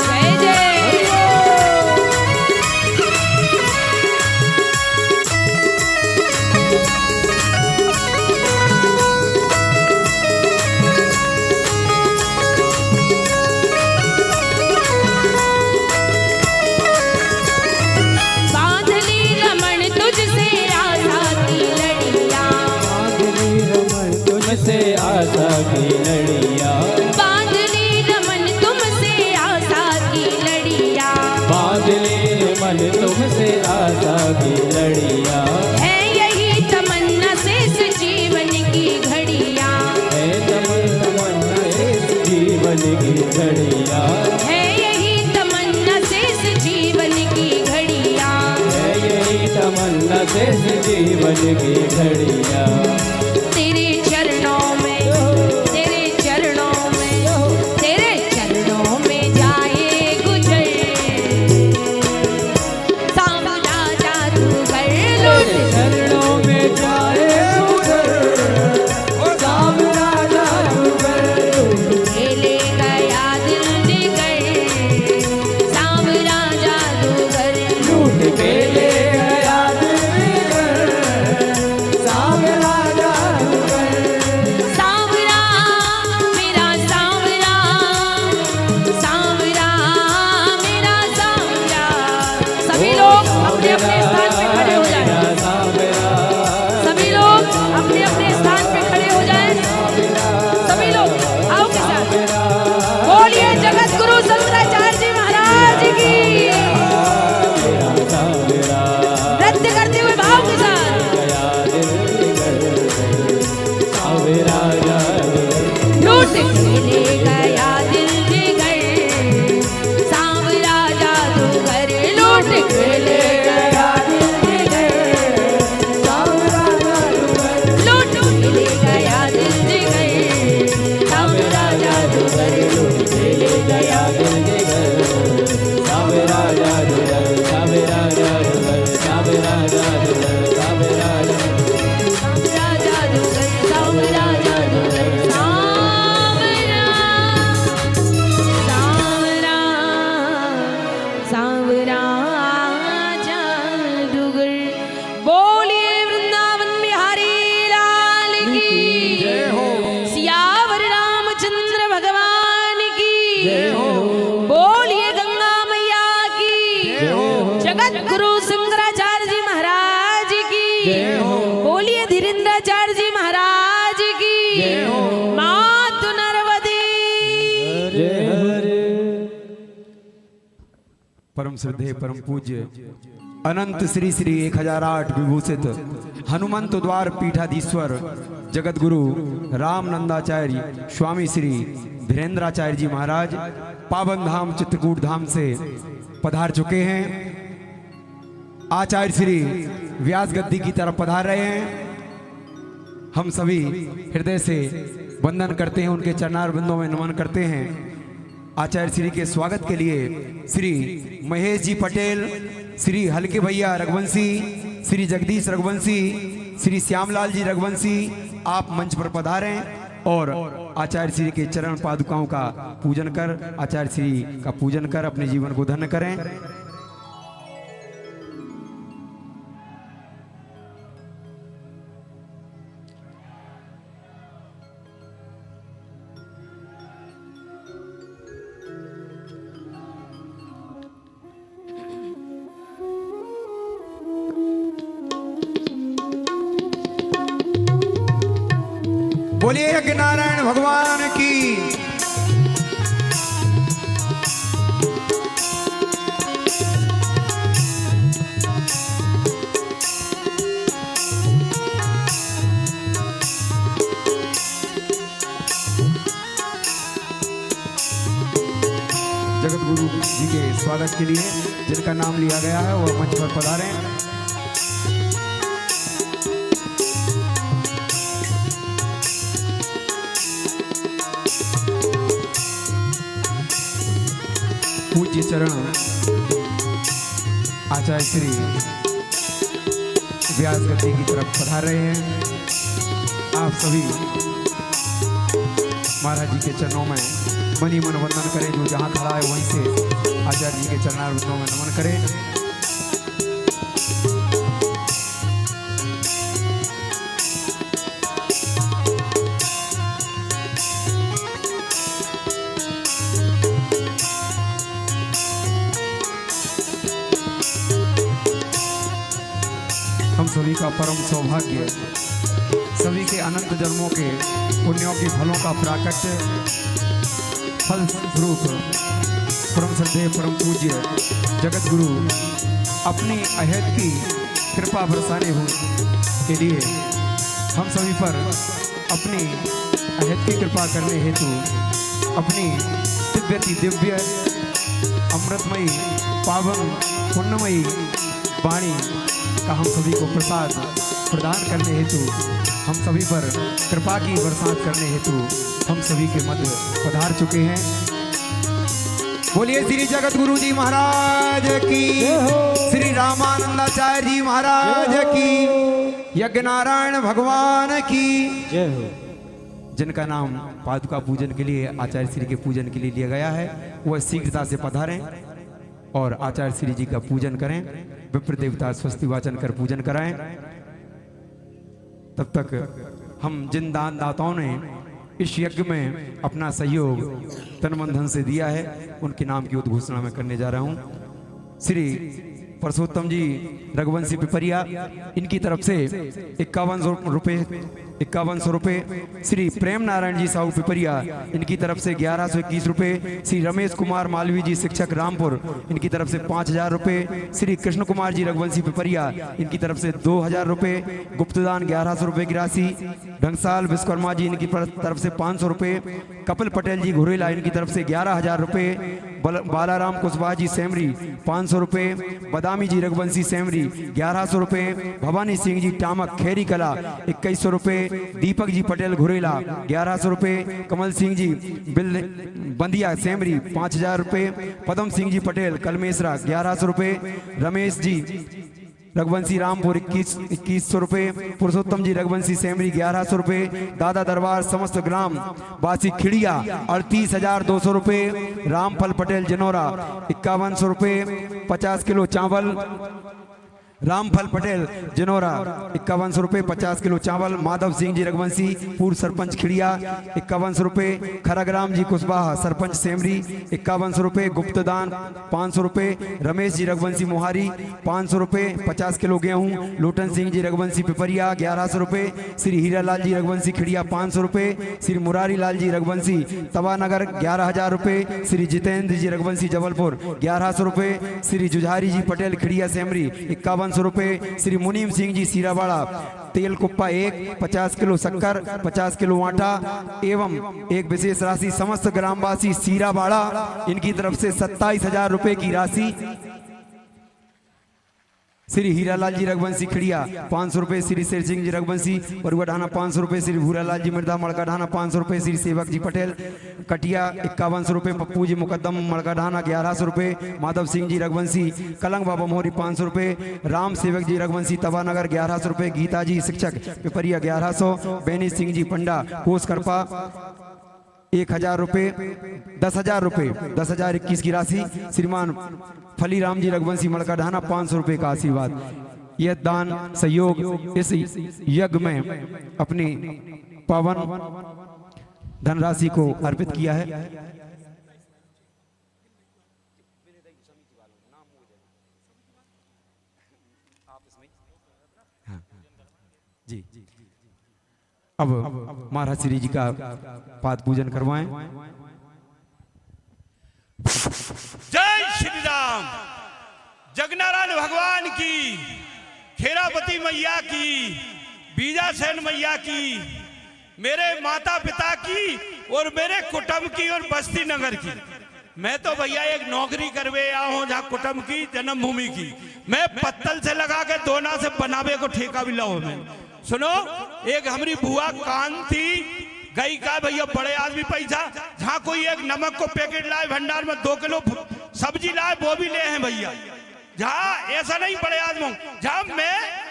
जय जय बांध ली रमण तुझसे आशा की लड़ियां बांधनी रमन तुझसे आशा की लड़िया बांध ली रमन तुमसे आशा की लड़ियां बांधनी रमन तुमसे आशा की लड़िया है यही तमन्ना शेष जीवन की घड़ियां है तमन्ना इस जीवन की घड़िया है यही तमन्ना शेष जीवन की घड़ियां है यही तमन्ना शेष जीवन की घड़िया। तेरे चरणों में तेरे चरणों में तेरे चरणों में जाए गुजर सांवला जादूगर लूट चरणों में जाए उधर ओ सांवला जादूगर ले गया दिल जिगर सांवला जादूगर लूट के ले गया दिल जिगर सांवला जादूगर। सांवरा मेरा सांवरा सांवरा मेरा सांवरा। सभी लोग अपने अपने स्थान पे खड़े हो जाएं। सभी लोग अपने अपने स्थान पे खड़े हो जाएं। सभी लोग आओ के साथ बोलिए जगत गुरु शंकराचार्य जी महाराज की नृत्य करते हुए भाव के साथ लूट के ले गया दिल जिगर सांवरा जादूगर लूट के ले गया दिल जिगर लूट के ले गया दिल जिगर सांवरा जादूगर लूट के ले गया दिल सांवरा जादूगर सांवरा जादूगर सांवरा सांवरा सांवरा जादूगर। बोलिए वृंदावन बिहारी लाल की जय हो। सियावर रामचंद्र भगवान की जय हो। बोलिए गंगा मैया की जय हो। जगत गुरु शंकराचार्य जी महाराज की जय हो। बोलिए धीरेन्द्राचार्य जी महाराज की जय हो। मातु नर्मदे। हरे हरे परम श्रद्धेय परम पूज्य अनंत श्री श्री 1008 विभूषित हनुमंत द्वार पीठाधीश्वर जगत गुरु रामनंदाचार्य स्वामी श्री धीरेन्द्राचार्य जी महाराज पावन धाम चित्रकूट धाम से पधार चुके हैं। आचार्य श्री व्यास गद्दी की तरफ पधार रहे हैं। हम सभी हृदय से वंदन करते हैं, उनके चरणार बिंदों में नमन करते हैं। आचार्य श्री के स्वागत के लिए श्री महेश जी पटेल, श्री हल्के भैया रघुवंशी, श्री जगदीश रघुवंशी, श्री श्यामलाल जी रघुवंशी आप मंच पर पधारें और आचार्य श्री के चरण पादुकाओं का पूजन कर आचार्य श्री का पूजन कर अपने जीवन को धन्य करें। बोलिए यज्ञ नारायण भगवान की। स्वागत के लिए जिनका नाम लिया गया है वो मंच पर पधारें। पूज्य चरण आचार्य श्री व्यास गद्दी की तरफ पधार रहे हैं। आप सभी महाराज जी के चरणों में मनी मन वंदन करें। जो जहाँ खड़ा है वहीं से आचार्य जी के चरणारविंदों में नमन करें। हम सभी का परम सौभाग्य, सभी के अनंत जन्मों के पुण्यों के फलों का प्राकट्य फल स्वरूप परम श्रद्धेय परम पूज्य जगत गुरु अपनी अहद की कृपा बरसाने हो के लिए हम सभी पर अपनी अहद की कृपा करने हेतु अपनी दिव्य अमृतमयी पावन पुण्यमयी वाणी का हम सभी को प्रसाद प्रदान करने हेतु, हम सभी पर कृपा की बरसात करने हेतु हम सभी के मध्य पधार चुके हैं। बोलिए श्री जगत गुरु जी महाराज की, श्री रामानंदाचार्य जी महाराज की, यज्ञ नारायण भगवान की जय हो। जिनका नाम पादुका पूजन के लिए, आचार्य श्री के पूजन के लिए लिया गया है, वह शीघ्रता से पधारें और आचार्य श्री जी का पूजन करें। विप्र देवता स्वस्ति वाचन कर पूजन कराएं। तब तक हम जिन दान दाताओं ने इस यज्ञ में अपना सहयोग तन मन धन से दिया है, उनके नाम की उद्घोषणा मैं करने जा रहा हूं। श्री परसोत्तम जी रघुवंशी पिपरिया, इनकी तरफ से 5100 रुपए। श्री प्रेम नारायण जी साहू पिपरिया, इनकी तरफ से 1121 रुपए। श्री रमेश कुमार मालवी जी शिक्षक रामपुर, इनकी तरफ से 5000 रुपए। श्री कृष्ण कुमार जी रघुवंशी पिपरिया, इनकी तरफ से 2000 रुपए। गुप्तदान 1100 रुपए की राशि। ढंगसाल विश्वकर्मा जी, इनकी तरफ से 500 रुपए। कपिल पटेल जी घुरेला, इनकी तरफ से 11000 रुपए। बालाराम कुशवाहा जी सेमरी 500 रुपए। बदामी जी रघुवंशी सेमरी 1100 रुपए। भवानी सिंह जी टामक खेरी कला 2100 रुपए। दीपक जी पटेल घुरेला 1100 रुपए। कमल सिंह जी बंदिया सेमरी 5000 रुपए। पदम सिंह जी पटेल कलमेसरा 1100 रुपए। रमेश जी रघुवंशी रामपुर 2100 रुपए। पुरुषोत्तम जी रघुवंशी सेमरी 1100 रुपए। दादा दरबार समस्त ग्राम वासी खिड़िया 38200 रुपए। रामफल पटेल जनौरा 5100 रुपए। 50 किलो चावल। रामफल पटेल जनौरा 5100 रुपए 50 किलो चावल। माधव सिंह जी रघुवंशी पूर्व सरपंच खिड़िया 5100 रुपए। खरगराम जी कुशवाहा सरपंच सेमरी 5100 रुपए। गुप्तदान 500 रुपए। रमेश जी रघुवंशी मोहारी 500 रुपए। 50 किलो गेहूं। लोटन सिंह जी रघुवंशी पिपरिया 1100 रुपए। श्री हीरालाल जी रघुवंशी खिड़िया 500 रुपए। श्री मुरारी लाल जी रघुवंशी तवानगर 11000 रुपए। श्री जितेंद्र जी रघुवंशी जबलपुर 1100 रुपए। श्री जुझारी जी पटेल खिड़िया सेमरी 5100 रुपए। श्री मुनीम सिंह जी सीरावाड़ा तेल कुप्पा 1 50 किलो शक्कर 50 किलो आटा एवं एक विशेष राशि समस्त ग्रामवासी सीरावाड़ा, इनकी तरफ से 27000 रुपए की राशि। श्री हीरालाल जी रघुवंशी खिड़िया 500 रुपए। श्री शेर सिंह जी रघुवंशी बरुआढाना 500 रुपए। श्री भूरालाल जी मृदा मड़काढाना 500 रुपए। श्री सेवक जी पटेल कटिया 5100 रुपए। पप्पू जी मुकदम मड़काढाना 1100 रुपए। माधव सिंह जी रघुवंशी कलंग बाबा मोहरी 500 रुपए। राम सेवक जी रघुवंशी तवानगर 1100 रुपए। गीता जी शिक्षक पिपरिया 1100। बैनी सिंह जी पंडा कोस करपा 1000 रुपए। 10,000 रुपए 10,021 की राशि। श्रीमान फलीराम जी रघुवंशी मड़काढाना 500 रुपए का आशीर्वाद। यह दान सहयोग इस यज्ञ में अपनी पावन धनराशि को अर्पित किया है। जी अब महाराज श्री जी का पाद पूजन करवाएं। जय श्री राम। जगनारायण भगवान की, खेरापति मैया की, बीजासेन मैया की, मेरे माता पिता की और मेरे कुटुंब की और बस्ती नगर की मैं तो भैया एक नौकरी करवे आया हूँ जहाँ कुटुंब की जन्मभूमि की। मैं पत्तल से लगा के दोना से बनावे को ठेका भी लाओ। मैं सुनो, एक हमारी बुआ कांति गई का भैया बड़े आदमी पैसा, जहाँ कोई एक नमक को पैकेट लाए भंडार में 2 किलो सब्जी लाए वो भी ले हैं भैया। जहाँ ऐसा नहीं बड़े आदमी, जहाँ मैं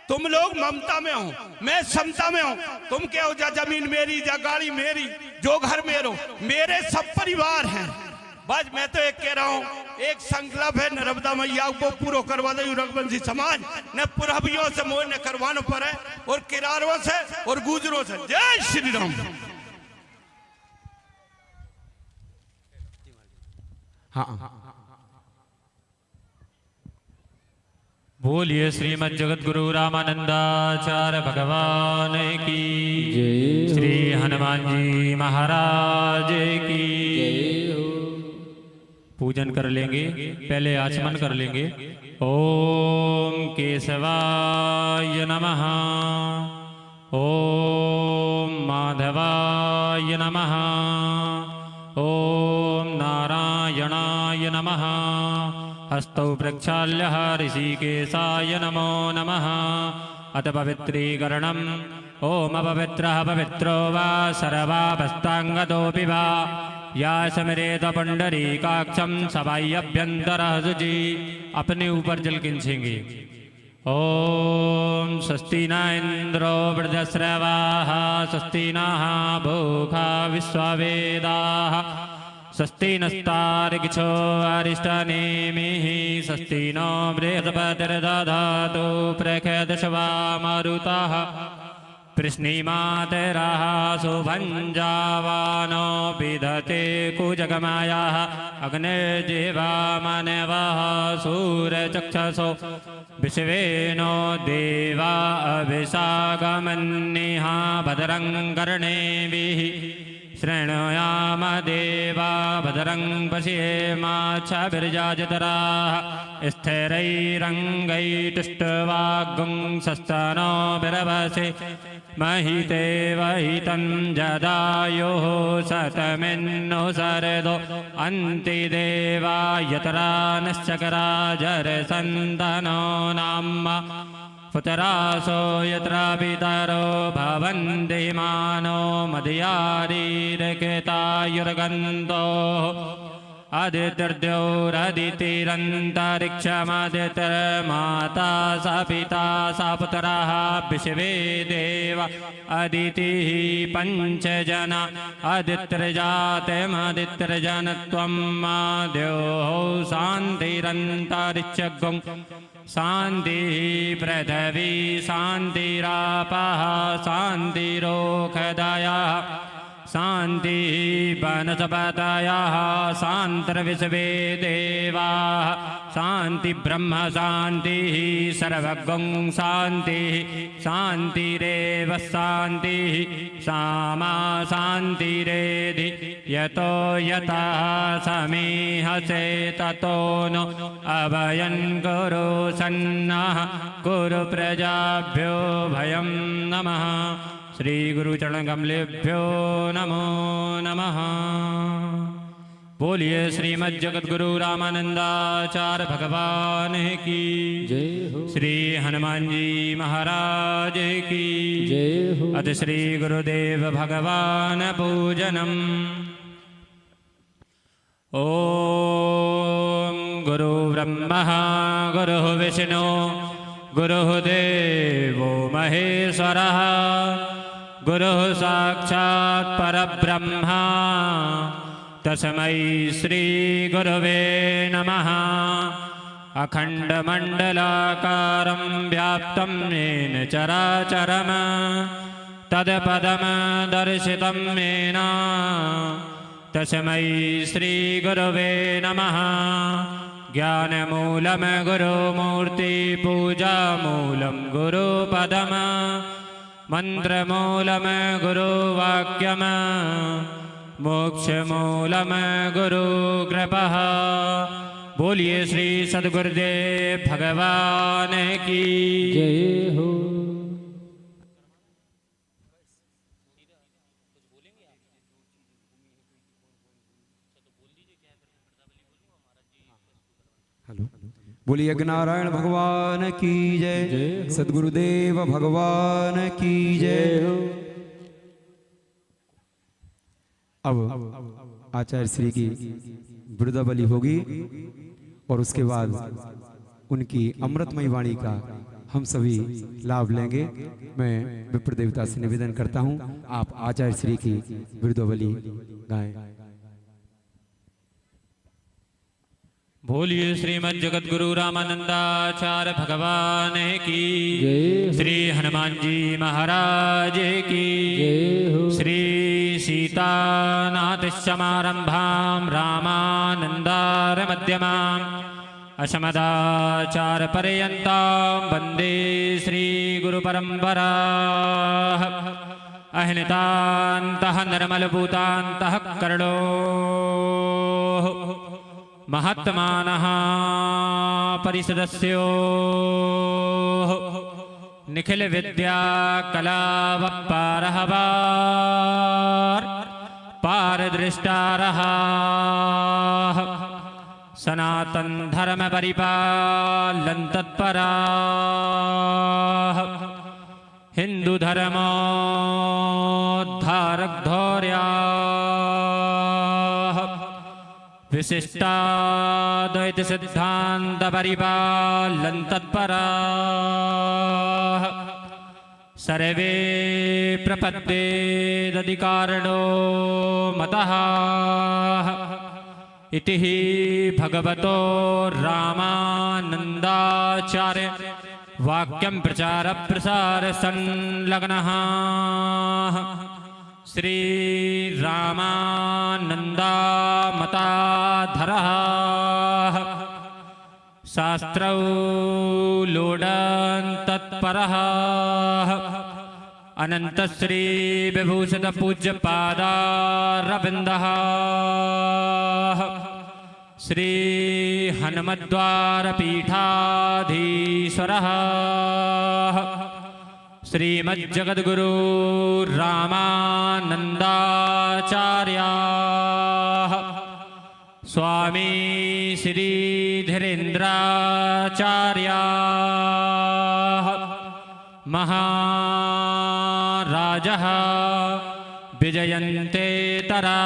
तुम लोग ममता में हो, मैं समता में हूँ। तुम क्या हो, जा जमीन मेरी, जा गाड़ी मेरी, जो घर मेरो, मेरे सब परिवार हैं। बस मैं तो एक कह रहा हूँ, एक संकल्प है नर्मदा मैया को पूरा करवा दे रघुवंशी समाज ने पुरबियों से मोह ने करवाना पर है, और किरारों से और गुजरों से। जय श्री राम। हाँ बोलिए श्रीमद् जगत गुरु रामानंदाचार्य भगवान की, श्री हनुमान जी महाराज की। पूजन कर लेंगे, पहले आचमन कर लेंगे। ओम केशवाय नमः, ओम माधवाय नमः, ओम नारायणाय नमः। हस्तौ प्रक्षाल्य ऋषिकेशाय नमो नमः। अथ पवित्रीकरणम्। ओम अपवित्रः पवित्रो वा सर्वावस्थाङ्गतोऽपि वा या स्मरेत पुण्डरीकाक्षं सवाय्यभ्यन्तरः शुचि। अपने ऊपर जल खींचेंगे। ओम स्वस्ति न इंद्रो वृद्धश्रवाः, स्वस्ति नः भूखा विश्ववेदाः, स्वस्ति नस्तार्किछो अरिष्टनेमिः, स्वस्ति नो बृहस्पतिर्दधातु प्रखदशवा मारुतः। कृष्णीमातरः सुभञ्जावानो विदते कुजगमायाः, अग्निर्जिह्वा मानवः सूर्यचक्षसो विश्वेनो देवा अभिषागमन्निः। भद्रं कर्णेभिः शृणुयाम देवा, भद्रं पश्येमाच्छभिर्यजत्राः। स्थिरैरङ्गैस्तुष्ट्वागुंसस्तनो बिरवसे, महिते वहितं जदायुः शतमिन्नो शरदो अन्ति देवा। यत्रा निश्चकराजरसन्तनो नाम पुतरासो यत्र पितरो भवन्ति मानो मदयारीरकेतायुर्गन्तो। आदित्यर्द्योरदितिरन्तरिक्षमादितिर्माता सा पिता सा पुत्रः विश्वे देव अदितिः पञ्चजना। अदित्यर्जातमदित्यर्जनत्वं द्योः शान्तिरन्तरिक्षगुं शान्तिः पृथिवी शान्तिरापः शान्तिरोषधयः शान्तिः वनस्पतयः शान्तिर्विश्वे देवाः शान्ति ब्रह्म शान्तिः सर्वगुं शान्तिः शान्तिरेव शान्तिः सामा शान्तिरेधि यतो यतः समीहसे ततो नो अभयं कुरु सन्नः कुरु प्रजाभ्यो भयं नमः। श्री गुरु चरण कमलेभ्यो नमो नमः। बोलिए श्रीमद् जगत गुरु रामानंदाचार्य भगवान की जय हो। श्री हनुमान जी महाराज की जय हो। अथ श्री गुरुदेव भगवान पूजनम्। ओम गुरु ब्रह्मा गुरु विष्णु गुरुदेवो महेश्वरः गुरुः साक्षात् परब्रह्मा तस्मै श्री गुरवे नमः। अखण्डमण्डलाकारं व्याप्तं येन चराचरं तत्पदं दर्शितं येन तस्मै श्री गुरवे नमः। ज्ञानमूलं गुरुमूर्ति पूजामूलं गुरुपदम् मन्त्रमूलं गुरुवाक्यम् मोक्षमूलं गुरुकृपः। बोलिए श्री सद्गुरुदेव भगवान की जय हो। बोलिए यज्ञनारायण भगवान की जय, सदगुरुदेव भगवान की जय। अब आचार्य श्री की वृद्धावली होगी और उसके बाद उनकी अमृतमयी वाणी का हम सभी लाभ लेंगे। मैं विप्र देवता से निवेदन करता हूं, आप आचार्य श्री की वृद्धावली गाएं। बोलिए श्रीमद् जगत गुरु रामानंदाचार्य भगवान की, श्री हनुमान जी महाराज की, श्री सीतानाथ समारंभां रामानंदार मध्यमाम् अशमदाचार्य पर्यन्तां वन्दे श्री गुरु परंपराः। अहिनितान्तः निर्मलभूतान्तः कर्णो महात्मानः परिषदस्यो निखिल विद्या कलावपारः पारदृष्टारः सनातन धर्म परिपालन तत्पराः हिंदू धर्मोद्धारक धौर्याः विशिष्टाद्वैत सिद्धांत परिपालन तत्पराः सर्वे प्रपद्येदधिकारिणो मतः इति हि भगवतो रामानंदाचार्य वाक्यं प्रचार प्रसार संलग्नः श्री रामानंदा मताधरः शास्त्रौ लोडन् तत्परः अनंत श्री विभूषित पूज्य पादारविंदः श्री हनुमद्वार पीठाधीश्वरः श्रीमज्जगद्गुरु रामानंदाचार्याः स्वामी श्री धीरेन्द्राचार्याः महाराजः विजयन्ते तरा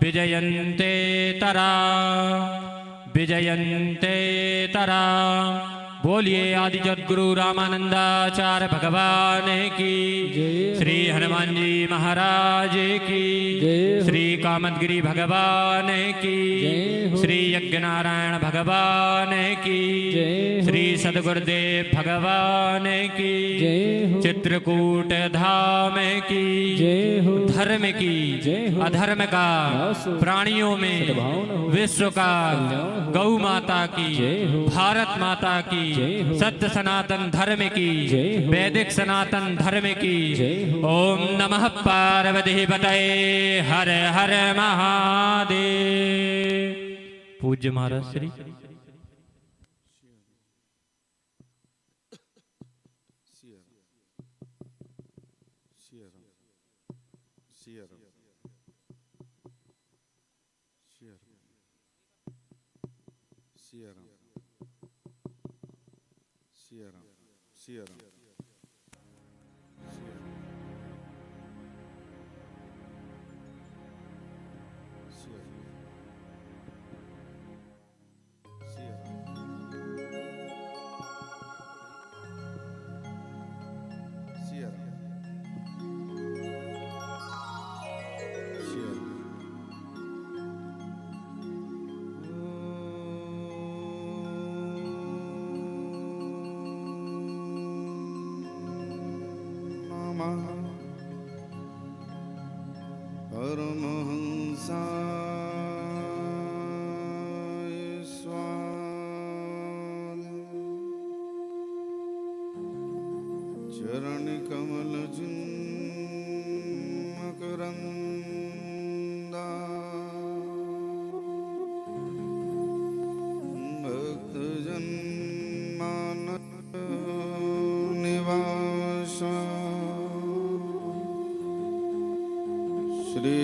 विजयन्ते तरा विजयन्ते तरा। बोलिए आदि जगद्गुरु रामानंदाचार्य भगवान की, श्री हनुमान जी महाराज की, श्री कामदगिरि भगवान की, श्री यज्ञनारायण भगवान की, श्री सदगुरुदेव भगवान की, चित्रकूट धाम की, धर्म की अधर्म का प्राणियों में विश्व का, गौ माता की, भारत माता की, सत्य सनातन धर्म की, वैदिक सनातन धर्म की। ओम नमः पार्वती पतये हर हर महादेव। पूज्य महाराज श्री परमहंसाय स्वाहा। चरण कमल मकरंदा भक्तजन मानस निवासा श्री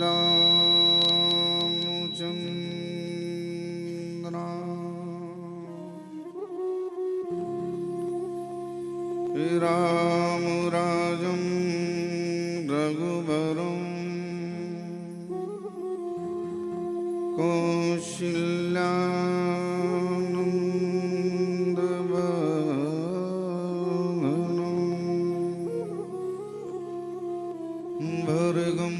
रामचंद्र राम राजं रघुवरं कौशल्यानन्दवनं भर्गं